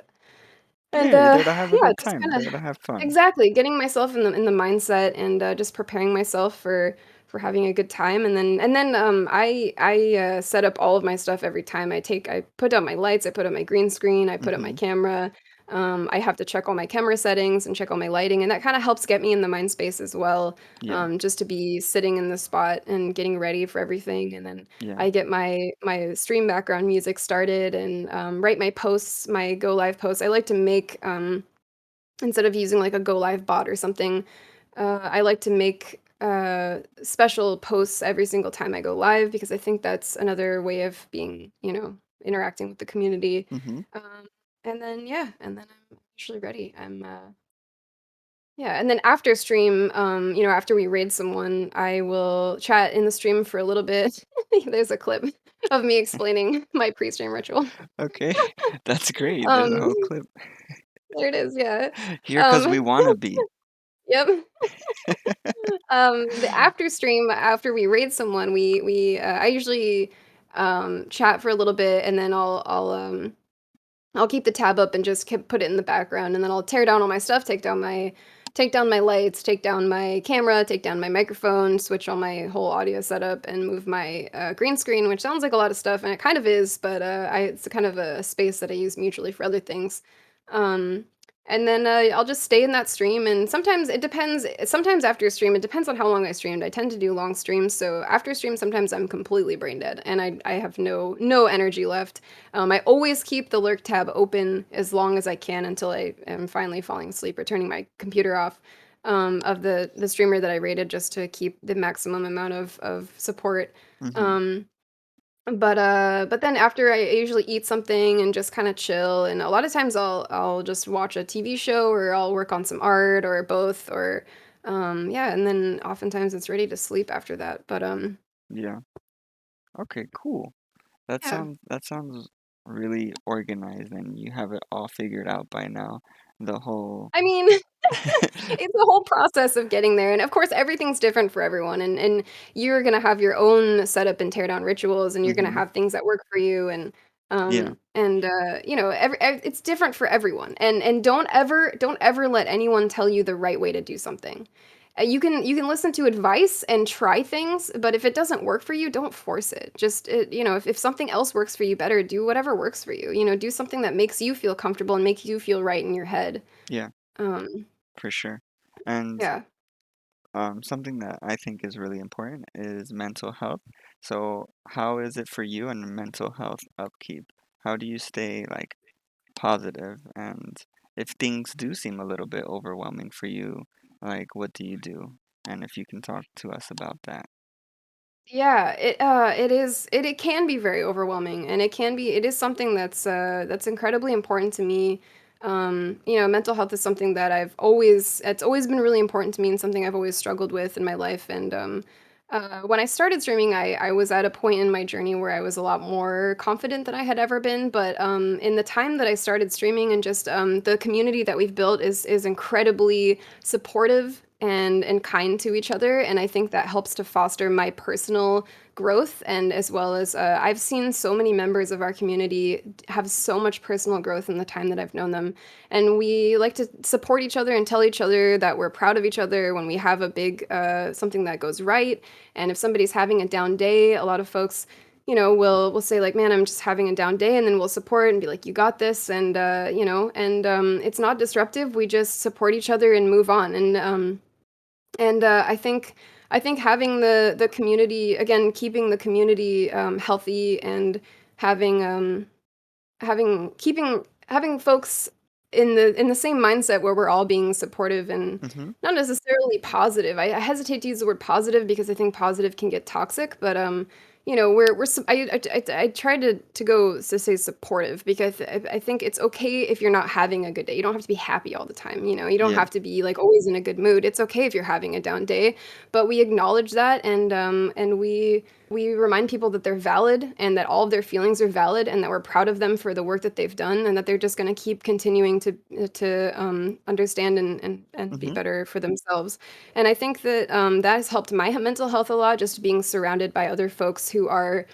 and Yeah. You're there to have a yeah, good just time. kind of There to have fun. exactly getting myself in the mindset, and just preparing myself for having a good time, and then I set up all of my stuff every time I put up my lights, I put up my green screen, I put up my Hmm. camera. I have to check all my camera settings and check all my lighting, and that kind of helps get me in the mind space as well. Yeah. Just to be sitting in the spot and getting ready for everything, and then Yeah. I get my stream background music started, and write my posts, my go live posts. I like to make instead of using like a go live bot or something, I like to make special posts every single time I go live because I think that's another way of being, interacting with the community. Hmm. And then I'm usually ready. Yeah, and then after stream, after we raid someone, I will chat in the stream for a little bit. There's a clip of me explaining my pre-stream ritual. Okay. That's great. There's a Um, whole clip. there it is. Yeah. Here, cause we Um, wanna be. yep. The after stream, after we raid someone, I usually chat for a little bit, and then I'll keep the tab up and just put it in the background, and then I'll tear down all my stuff, take down my lights, take down my camera, take down my microphone, switch all my whole audio setup, and move my green screen, which sounds like a lot of stuff, and it kind of is, but it's kind of a space that I use mutually for other things. Um, and then I'll just stay in that stream, and sometimes it depends. Sometimes after a stream, it depends on how long I streamed. I tend to do long streams, so after a stream, sometimes I'm completely brain dead, and I have no energy left. I always keep the lurk tab open as long as I can until I am finally falling asleep or turning my computer off, of the streamer that I rated, just to keep the maximum amount of support. Mhm. Um, but then after, I usually eat something and just kind of chill. And a lot of times I'll just watch a TV show, or I'll work on some art, or both, or yeah. And then oftentimes it's ready to sleep after that. But Yeah. Okay, cool. yeah. That sounds really organized and you have it all figured out by now. The whole I mean, it's a whole process of getting there, and of course, everything's different for everyone, and you're gonna have your own setup and teardown rituals, and you're gonna Mhm. have things that work for you, Yeah. it's different for everyone, and don't ever let anyone tell you the right way to do something. You can listen to advice and try things, but if it doesn't work for you, don't force it. If something else works for you better, do whatever works for you. Do something that makes you feel comfortable and makes you feel right in your head. Yeah, Um, for sure. And yeah. something that I think is really important is mental health. So, how is it for you and mental health upkeep? How do you stay like positive? And if things do seem a little bit overwhelming for you, like what do you do? And if you can talk to us about that. Yeah, it can be very overwhelming, and it is something that's incredibly important to me. Mental health is something that it's always been really important to me, and something I've always struggled with in my life. And when I started streaming, I was at a point in my journey where I was a lot more confident than I had ever been. But in the time that I started streaming, and just the community that we've built is incredibly supportive and kind to each other, and I think that helps to foster my personal growth, and as well as I've seen so many members of our community have so much personal growth in the time that I've known them, and we like to support each other and tell each other that we're proud of each other when we have a big something that goes right, and if somebody's having a down day, a lot of folks, will say like, "Man, I'm just having a down day," and then we'll support and be like, "You got this," and it's not disruptive. We just support each other and move on, and I think having the community again, keeping the community healthy, and having having folks in the same mindset where we're all being supportive and Mhm. not necessarily positive. I hesitate to use the word positive because I think positive can get toxic, but I try to go to say supportive because I think it's okay if you're not having a good day. You don't have to be happy all the time. You don't Yeah. have to be like always in a good mood. It's okay if you're having a down day, but we acknowledge that, and we remind people that they're valid and that all of their feelings are valid and that we're proud of them for the work that they've done and that they're just going to keep continuing to understand and be Mhm. better for themselves. And I think that that has helped my mental health a lot, just being surrounded by other folks who are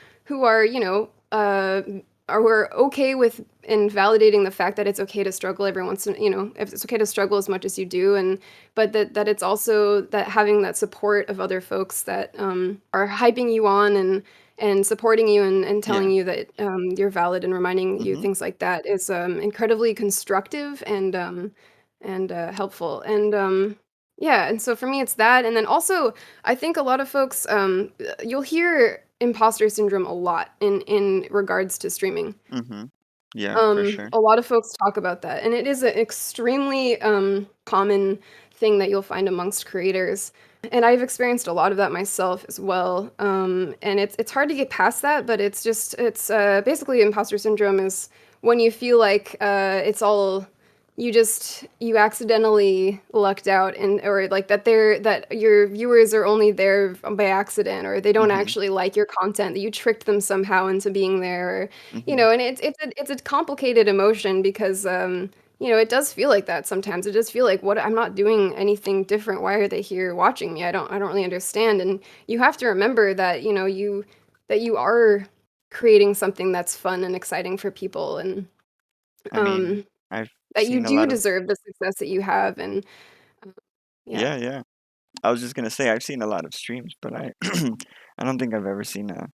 are we're okay with and validating the fact that it's okay to struggle every once in, if it's okay to struggle as much as you do, and but that it's also that having that support of other folks that are hyping you on and supporting you and Yeah. telling you that you're valid and reminding you Mhm. things like that is incredibly constructive and helpful. And yeah, and so for me it's that, and then also I think a lot of folks you'll hear imposter syndrome a lot in regards to streaming. Mhm. Yeah, for sure. A lot of folks talk about that, and it is an extremely common thing that you'll find amongst creators. And I've experienced a lot of that myself as well. And it's hard to get past that, but it's basically imposter syndrome is when you feel like it's all you accidentally lucked out, and or like that your viewers are only there by accident, or they don't Mhm. actually like your content, that you tricked them somehow into being there. Mhm. And it's a complicated emotion because it does feel like that sometimes. It does feel like, what, I'm not doing anything different. Why are they here watching me? I don't really understand. And you have to remember that, you are creating something that's fun and exciting for people, and I mean, um I've that you seen a do lot of deserve the success that you have, and yeah. Yeah, yeah. I was just gonna say I've seen a lot of streams, but I I don't think I've ever seen a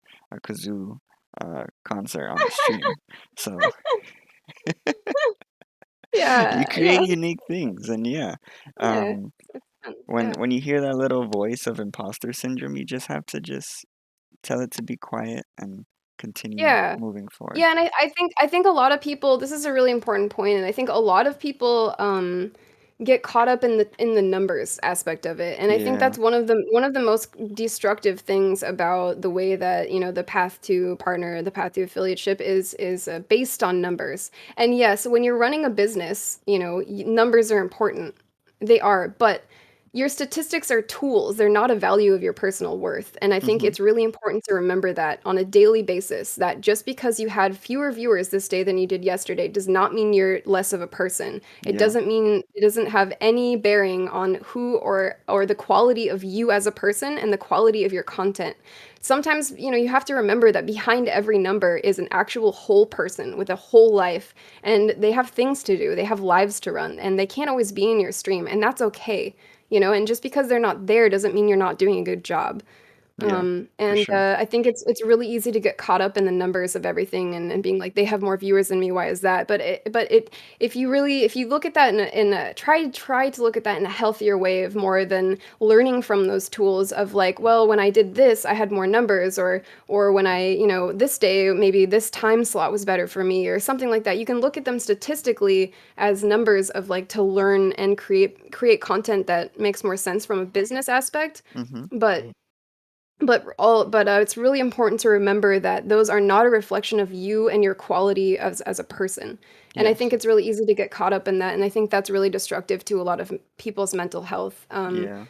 kazoo concert on a stream. So you Yeah, create yeah, unique things, and yeah, yeah. um, It's fun. when Yeah. when you hear that little voice of imposter syndrome, you just have to just tell it to be quiet and continue Yeah. moving forward. Yeah, and I think a lot of people, this is a really important point, and I think a lot of people get caught up in the numbers aspect of it. And I think Yeah. that's one of the most destructive things about the way that, the path to partner, the path to affiliateship is based on numbers. And yes, when you're running a business, numbers are important. They are, but your statistics are tools. They're not a value of your personal worth. And I think Mhm. it's really important to remember that on a daily basis, that just because you had fewer viewers this day than you did yesterday does not mean you're less of a person. It Yeah. doesn't mean it doesn't have any bearing on who or the quality of you as a person and the quality of your content. Sometimes, you have to remember that behind every number is an actual whole person with a whole life, and they have things to do. They have lives to run, and they can't always be in your stream, and that's okay. And just because they're not there doesn't mean you're not doing a good job. Yeah. For And sure. I think it's really easy to get caught up in the numbers of everything, and being like, they have more viewers than me. Why is that? If you look at that try to look at that in a healthier way of more than learning from those tools of like, well, when I did this, I had more numbers, or when I, this day maybe this time slot was better for me or something like that. You can look at them statistically as numbers of like to learn and create content that makes more sense from a business aspect, Mhm. but it's really important to remember that those are not a reflection of you and your quality as a person. And I think Yes. it's really easy to get caught up in that, and I think that's really destructive to a lot of people's mental health. Yeah,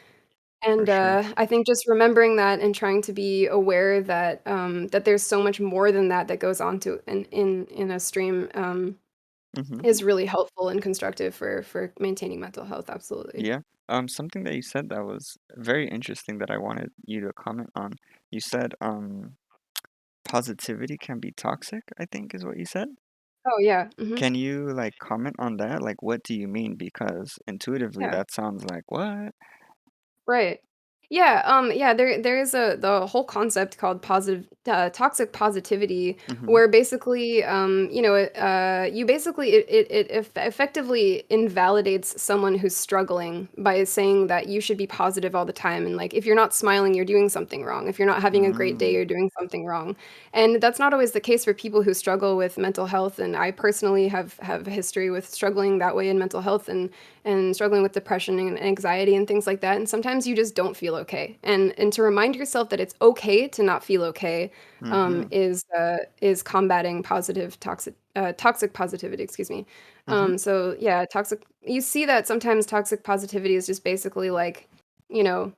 for And sure. I think just remembering that and trying to be aware that that there's so much more than that that goes on to in a stream Mhm. is really helpful and constructive for maintaining mental health. Absolutely. Yeah. Something that you said that was very interesting that I wanted you to comment on. You said, positivity can be toxic, I think is what you said. Oh, yeah, mhm, Can you like comment on that? Like, what do you mean? Because intuitively, yeah. that sounds like what? Right. Yeah, yeah, there is the whole concept called toxic positivity, Mm-hmm. where basically, you basically it effectively invalidates someone who's struggling by saying that you should be positive all the time, and like if you're not smiling, you're doing something wrong. If you're not having a great day, Mm, you're doing something wrong. And that's not always the case for people who struggle with mental health. And I personally have a history with struggling that way in mental health and struggling with depression and anxiety and things like that. And sometimes you just don't feel okay. And to remind yourself that it's okay to not feel okay mm-hmm. is combating toxic positivity. Excuse me. Mm-hmm. So yeah, toxic. You see that sometimes toxic positivity is just basically like, you know,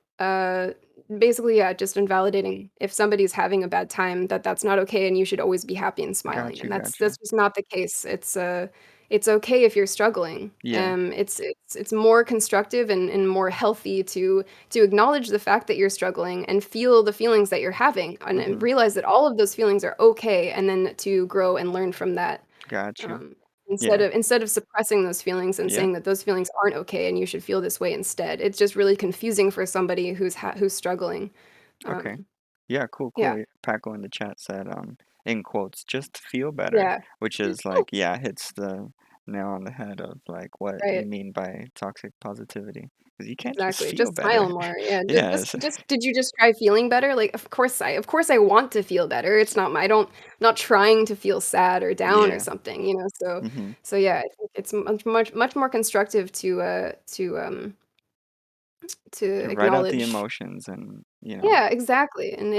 basically yeah, just invalidating if somebody's having a bad time that that's not okay and you should always be happy and smiling. Got you, And got you. that's just not the case. It's okay if you're struggling. Yeah. It's more constructive and more healthy to acknowledge the fact that you're struggling and feel the feelings that you're having and Mm-hmm. realize that all of those feelings are okay, and then to grow and learn from that. Got you. Um, Yeah. instead of suppressing those feelings and Yeah. saying that those feelings aren't okay and you should feel this way instead. It's just really confusing for somebody who's struggling. Okay. Um, Yeah, cool, yeah. cool. Paco in the chat said, in quotes, just feel better, Yeah. which is like, yeah, hits the nail on the head of like what you Right. mean by toxic positivity. Because you can't just Exactly, feel just better. smile more, yeah, Yes. just did you just try feeling better? Like, of course I want to feel better, it's not my I don't not trying to feel sad or down or Yeah. something, Mm-hmm. so yeah, I think it's much more constructive to To write out the acknowledge. emotions and, Yeah, exactly, and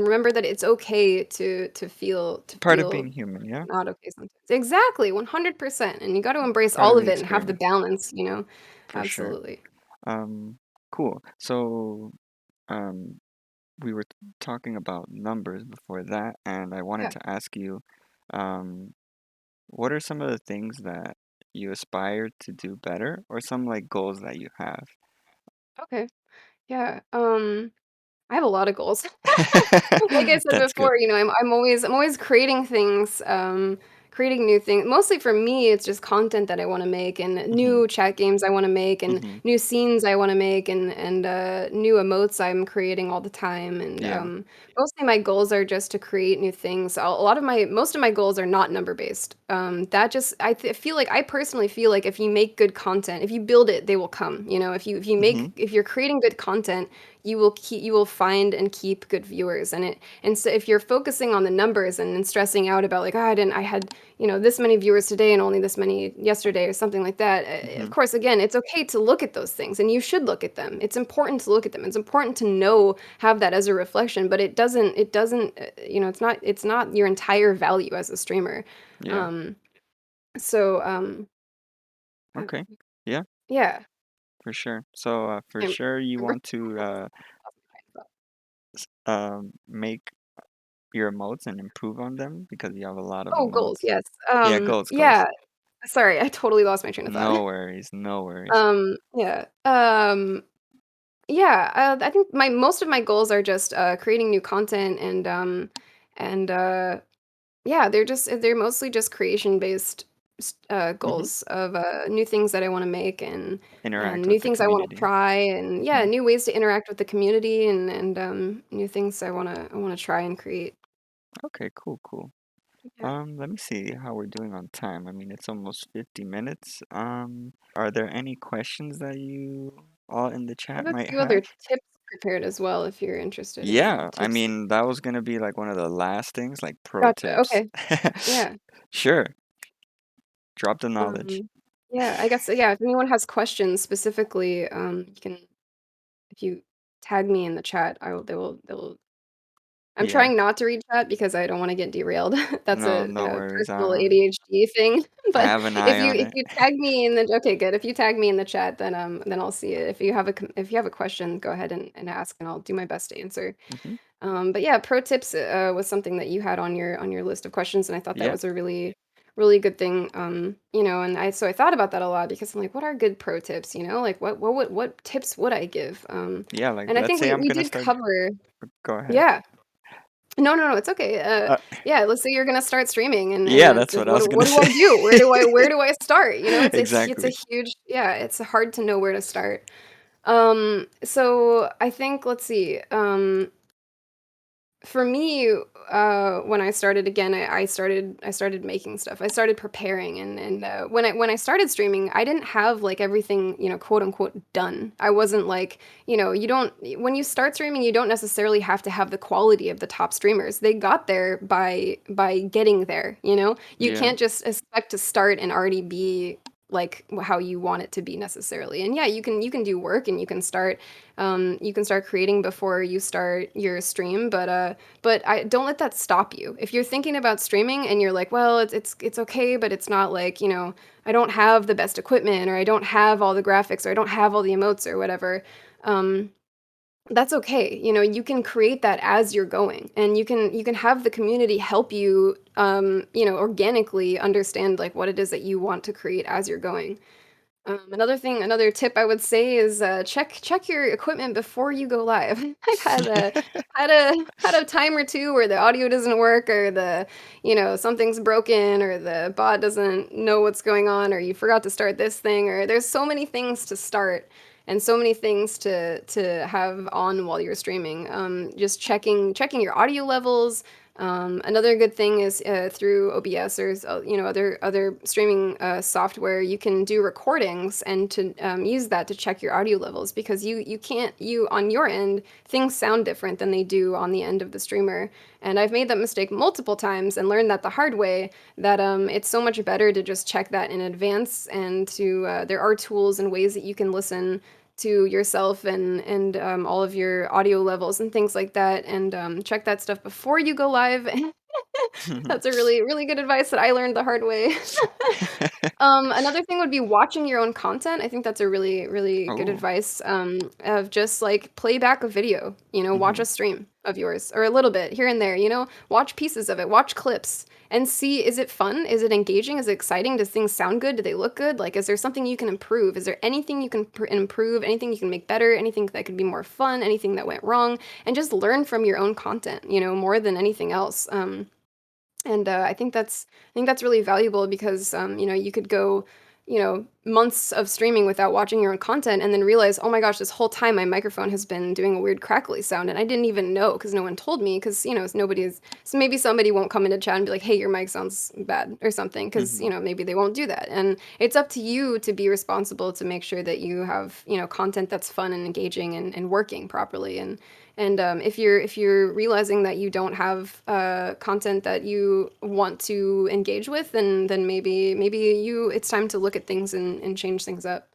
remember that it's okay it's to part of being feel human, yeah? not okay sometimes. Exactly, 100%, and you gotta embrace Part of all the of it and have the experience, balance. for sure. Absolutely. Um, cool. So, um, we were talking about numbers before that, and I wanted Yeah, to ask you, um, what are some of the things that you aspire to do better, or some like goals that you have? okay, yeah, I have a lot of goals. Like I said That's good. before, I'm always creating things, creating new things. Mostly for me, it's just content that I want to make and Hmm. new chat games I want to make and Hmm. new scenes I want to make and new emotes I'm creating all the time. And Yeah. mostly my goals are just to create new things. A lot of my most of my goals are not number based. That just feel like I personally feel like if you make good content, if you build it, they will come. Hmm. If you're creating good content, you will find and keep good viewers. And so if you're focusing on the numbers and stressing out about like, oh, I had this many viewers today and only this many yesterday or something like that, of Hmm. course, again, it's okay to look at those things and you should look at them. It's important to look at them. It's important to have that as a reflection, but it doesn't it's not your entire value as a streamer. Yeah. um so uh, Okay. Yeah, yeah. for sure. So, for I sure, you remember. want to make your emotes and improve on them because you have a lot of Oh, goals, emotes. yes. Yeah, goals, goals. Yeah. Sorry, I totally lost my train of thought. No worries, no worries. Yeah. Yeah, I think my most of my goals are just, creating new content and, yeah, they're mostly just creation-based Hmm. goals of, new things that I wanna make and Interact new with the things I wanna community. try and, yeah, Hmm. new ways to interact with the community and new things I wanna try and create. Okay, cool, cool. Yeah. Let me see how we're doing on time. I mean, it's almost 50 minutes. Are there any questions that you all in the I chat have a might few other have? tips prepared as well if you're interested in Yeah, I tips. mean, that was gonna be like one of the last things, like pro Gotcha, tips. okay. Yeah. Sure, drop the knowledge. Um, yeah, I guess, yeah, if anyone has questions specifically, you can if you tag me in the chat, I will they will I'm Yeah, trying not to read chat because I don't wanna get derailed. That's no, no a worries. personal ADHD thing, I but have an eye on if it. you tag me in the okay, good. If you tag me in the chat, then I'll see it. If you have a question, go ahead and ask, and I'll do my best to answer. Hmm. But yeah, pro tips was something that you had on your list of questions, and I thought that Yeah, was a really really good thing, and I thought about that a lot because I'm like, what are good pro tips, like what tips would I give? Yeah, like And I let's think say we I'm we gonna did start. cover, Go ahead. yeah. No, no, no, it's okay. Uh, Yeah, let's say you're gonna start streaming, and yeah, it's that's just, what I was what gonna do I say. do? Where do I start? It's a Exactly. huge, yeah, it's hard to know where to start. So I think, let's see. For me, when I started again, I started making stuff. I started preparing, and when I started streaming, I didn't have like everything, quote unquote done. I wasn't like, you don't when you start streaming, you don't necessarily have to have the quality of the top streamers. They got there by getting there. You Yeah. can't just expect to start and already be like how you want it to be necessarily. And yeah, you can do work, and you can start creating before you start your stream, but I don't let that stop you. If you're thinking about streaming and you're like, well, it's okay, but it's not like, I don't have the best equipment, or I don't have all the graphics, or I don't have all the emotes or whatever. Um, that's okay. You can create that as you're going, and you can have the community help you, organically understand like what it is that you want to create as you're going. Another tip I would say is, check your equipment before you go live. I've had a time or two where the audio doesn't work, or something's broken, or the bot doesn't know what's going on, or you forgot to start this thing, or there's so many things to start and so many things to have on while you're streaming. Just checking your audio levels. Another good thing is, through OBS, or other streaming software, you can do recordings and to use that to check your audio levels, because you can't you on your end, things sound different than they do on the end of the streamer. And I've made that mistake multiple times and learned that the hard way, that it's so much better to just check that in advance, and there are tools and ways that you can listen to yourself, and all of your audio levels and things like that, and check that stuff before you go live. That's a really really good advice that I learned the hard way. Another thing would be watching your own content. I think that's a really, really good Oh. advice, of just like play back a video, watch Hmm. a stream of yours, or a little bit here and there, watch pieces of it, watch clips, and see, is it fun? Is it engaging? Is it exciting? Does things sound good? Do they look good? Like, is there something you can improve? Is there anything you can improve? Anything you can make better? Anything that could be more fun? Anything that went wrong? And just learn from your own content, more than anything else. And I think that's really valuable, because you could go, months of streaming without watching your own content, and then realize, oh my gosh, this whole time my microphone has been doing a weird crackly sound, and I didn't even know, because no one told me, because so maybe somebody won't come into chat and be like, hey, your mic sounds bad or something, because Hmm. maybe they won't do that. And it's up to you to be responsible to make sure that you have, content that's fun and engaging, and working properly. And if you're realizing that you don't have content that you want to engage with, then maybe it's time to look at things, and change things up.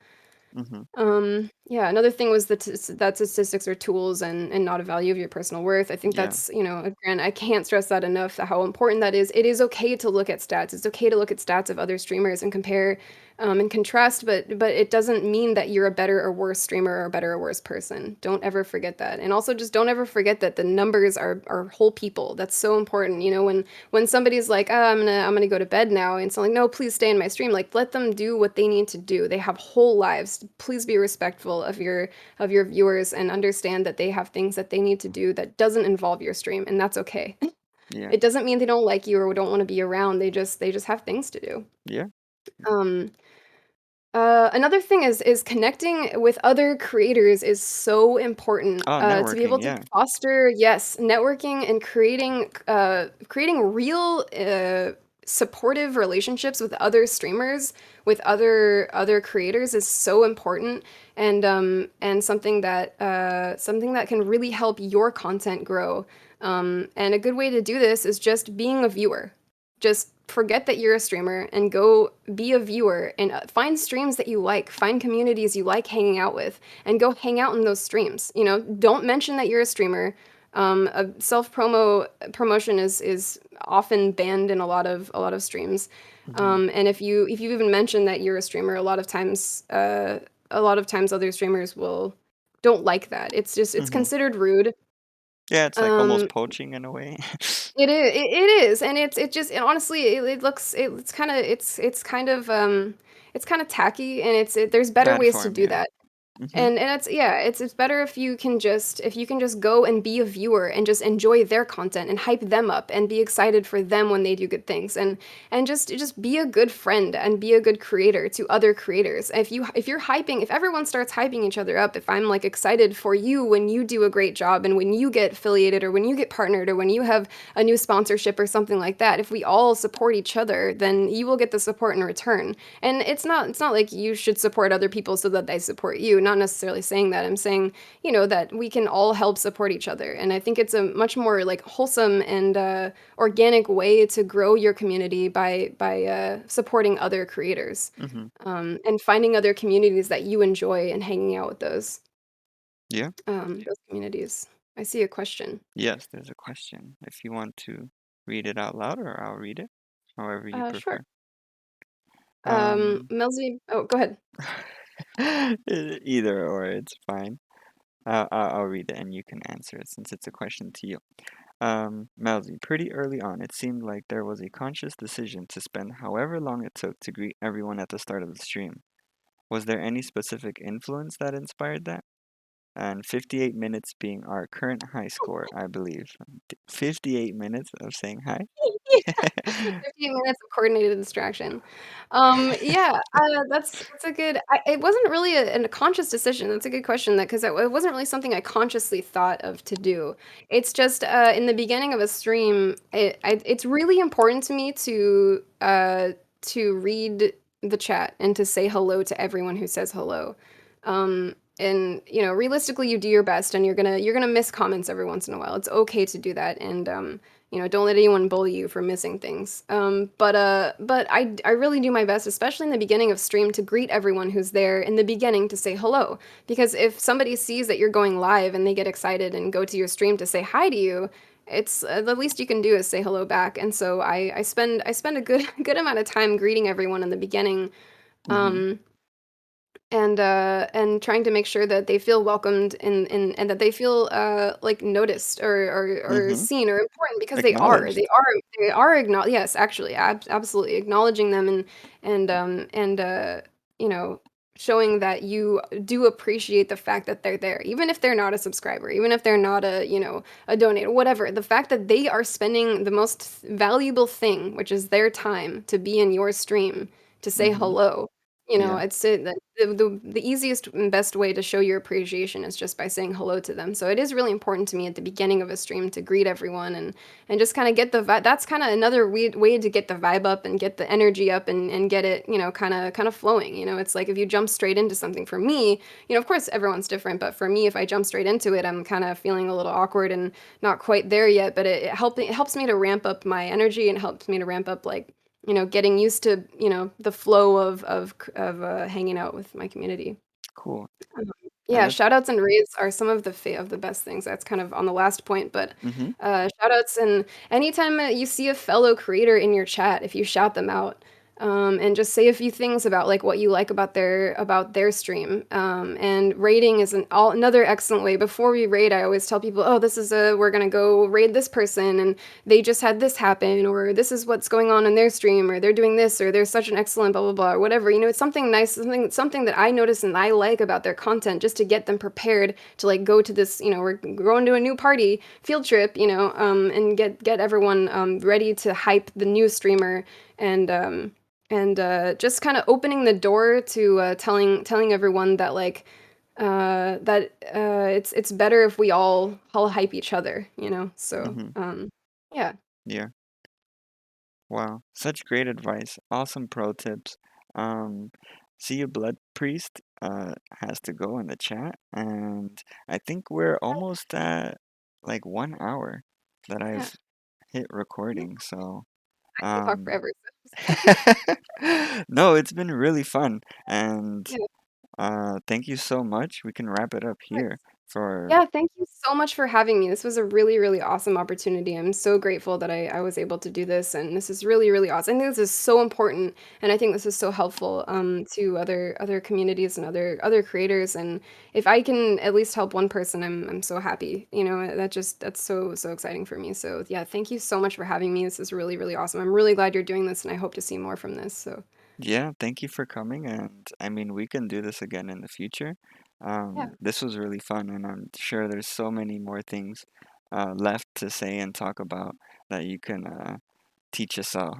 Hmm. Yeah, another thing was that statistics are tools, and not a value of your personal worth. I think Yeah. that's, again, I can't stress that enough, how important that is. It is okay to look at stats. It's okay to look at stats of other streamers and compare, and contrast, but it doesn't mean that you're a better or worse streamer, or a better or worse person. Don't ever forget that. And also, just don't ever forget that the numbers are whole people. That's so important. When somebody's like, oh, I'm gonna go to bed now, and it's like, no, please stay in my stream. Like, let them do what they need to do. They have whole lives. Please be respectful of your viewers, and understand that they have things that they need to do that doesn't involve your stream, and that's okay. Yeah. It doesn't mean they don't like you or don't want to be around. They just have things to do. Yeah. Um, Another thing is connecting with other creators is so important, Oh, to be able networking. to Yeah. foster, yes, networking, and creating real, supportive relationships with other streamers, with other creators, is so important, and something that can really help your content grow. And a good way to do this is just being a viewer. Just forget that you're a streamer, and go be a viewer, and find streams that you like, find communities you like hanging out with, and go hang out in those streams. Don't mention that you're a streamer. A promotion is often banned in a lot of streams. Hmm. And if you even mention that you're a streamer, a lot of times other streamers will don't like that. It's Hmm. considered rude. Yeah, it's like almost Um, poaching in a way. it is, and it just and honestly, it looks it's kind of, it's kinda tacky, and there's better Bad ways to form, do yeah. that. Mhm. And it's yeah, it's better if you can just go and be a viewer and just enjoy their content and hype them up and be excited for them when they do good things and just be a good friend and be a good creator to other creators. If you're hyping, if everyone starts hyping each other up, if I'm like excited for you when you do a great job and when you get affiliated or when you get partnered or when you have a new sponsorship or something like that, if we all support each other, then you will get the support in return. And it's not like you should support other people so that they support you. Not necessarily saying that. I'm saying, that we can all help support each other. And I think it's a much more like wholesome and organic way to grow your community by supporting other creators, Mhm. and finding other communities that you enjoy and hanging out with Yeah. those communities. I see a question. Yes, there's a question. If you want to read it out loud, or I'll read it, however you Sure. prefer. Um, Melzii, oh, go ahead. either or, it's fine. I'll read it and you can answer it since it's a question to you. Melzii, pretty early on, it seemed like there was a conscious decision to spend however long it took to greet everyone at the start of the stream. Was there any specific influence that inspired that? And 58 minutes being our current high score, I believe. 58 minutes of saying hi? Yeah, 15 minutes of coordinated distraction. Yeah, that's a good it wasn't really a conscious decision. That's a good question that 'cause it wasn't really something I consciously thought of to do. It's just, in the beginning of a stream, it's really important to me to read the chat and to say hello to everyone who says hello. And, realistically, you do your best, and you're gonna miss comments every once in a while. It's okay to do that, and, don't let anyone bully you for missing things. But I really do my best, especially in the beginning of stream, to greet everyone who's there in the beginning to say hello. Because if somebody sees that you're going live and they get excited and go to your stream to say hi to you, it's the least you can do is say hello back. And so I spend a good good amount of time greeting everyone in the beginning. Mm-hmm. Um, and trying to make sure that they feel welcomed and that they feel like noticed or Mm-hmm. seen or important because they are Acknowledged. yes, actually, absolutely acknowledging them and you know showing that you do appreciate the fact that they're there, even if they're not a subscriber, even if they're not a donator, whatever. The fact that they are spending the most valuable thing, which is their time, to be in your stream to say Mm-hmm. hello. Yeah. It's the easiest and best way to show your appreciation is just by saying hello to them. So it is really important to me at the beginning of a stream to greet everyone and just kind of get the vibe. That's kind of another way to get the vibe up and get the energy up and get it, kind of flowing. It's like if you jump straight into something for me, of course everyone's different, but for me, if I jump straight into it, I'm kind of feeling a little awkward and not quite there yet, but it helps me to ramp up my energy and helps me to ramp up like getting used to, the flow of hanging out with my community. Cool. Um, And yeah, that's shout outs and raids are some of the best things. That's kind of on the last point, but mm-hmm. shout outs and anytime you see a fellow creator in your chat, if you shout them out, and just say a few things about like what you like about their stream. And raiding is another excellent way. Before we raid, I always tell people, oh, we're gonna go raid this person, and they just had this happen, or this is what's going on in their stream, or they're doing this, or they're such an excellent blah blah blah, or whatever. It's something nice, something that I notice and I like about their content, just to get them prepared to like go to this. We're going to a new party field trip, and get everyone ready to hype the new streamer and just kind of opening the door to telling everyone that like it's better if we all hype each other, so Mm-hmm. yeah. Yeah. Wow. Such great advice. Awesome pro tips. Um, See a blood priest has to go in the chat, and I think we're almost at like 1 hour that Yeah, I've hit yeah, recording, so I can talk um forever. no, it's been really fun, and Yeah, of thank you so much. We can wrap it up course. here. for Yeah, thank you so much for having me. This was a really, really awesome opportunity. I'm so grateful that I was able to do this, and this is really, really awesome. I think this is so important, and I think this is so helpful to other communities and other creators. And if I can at least help one person, I'm so happy. You know, that's so exciting for me. So yeah, thank you so much for having me. This is really, really awesome. I'm really glad you're doing this, and I hope to see more from this. So Yeah, thank you for coming, and I mean, we can do this again in the future. yeah. This was really fun, and I'm sure there's so many more things left to say and talk about that you can teach us all.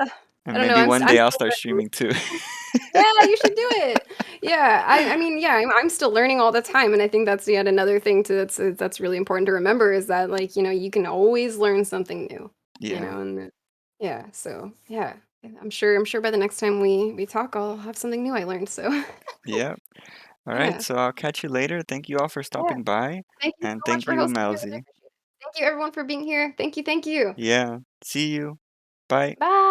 Ugh, I And don't know. maybe one I'm day I'll still start learning. streaming too. Yeah, you should do it. Yeah, I mean, yeah, I'm still learning all the time, and I think that's yet another thing to that's really important to remember is that like, you know, you can always learn something new, you Yeah, know, and yeah, so yeah, I'm sure by the next time we talk, I'll have something new I learned. So yeah. All right, yeah, so I'll catch you later. Thank you all for yeah. stopping by, Thank you and so much thank for you, hosting me. I really Melzii. appreciate it. Thank you everyone for being here. Thank you. Yeah, see you. Bye. Bye.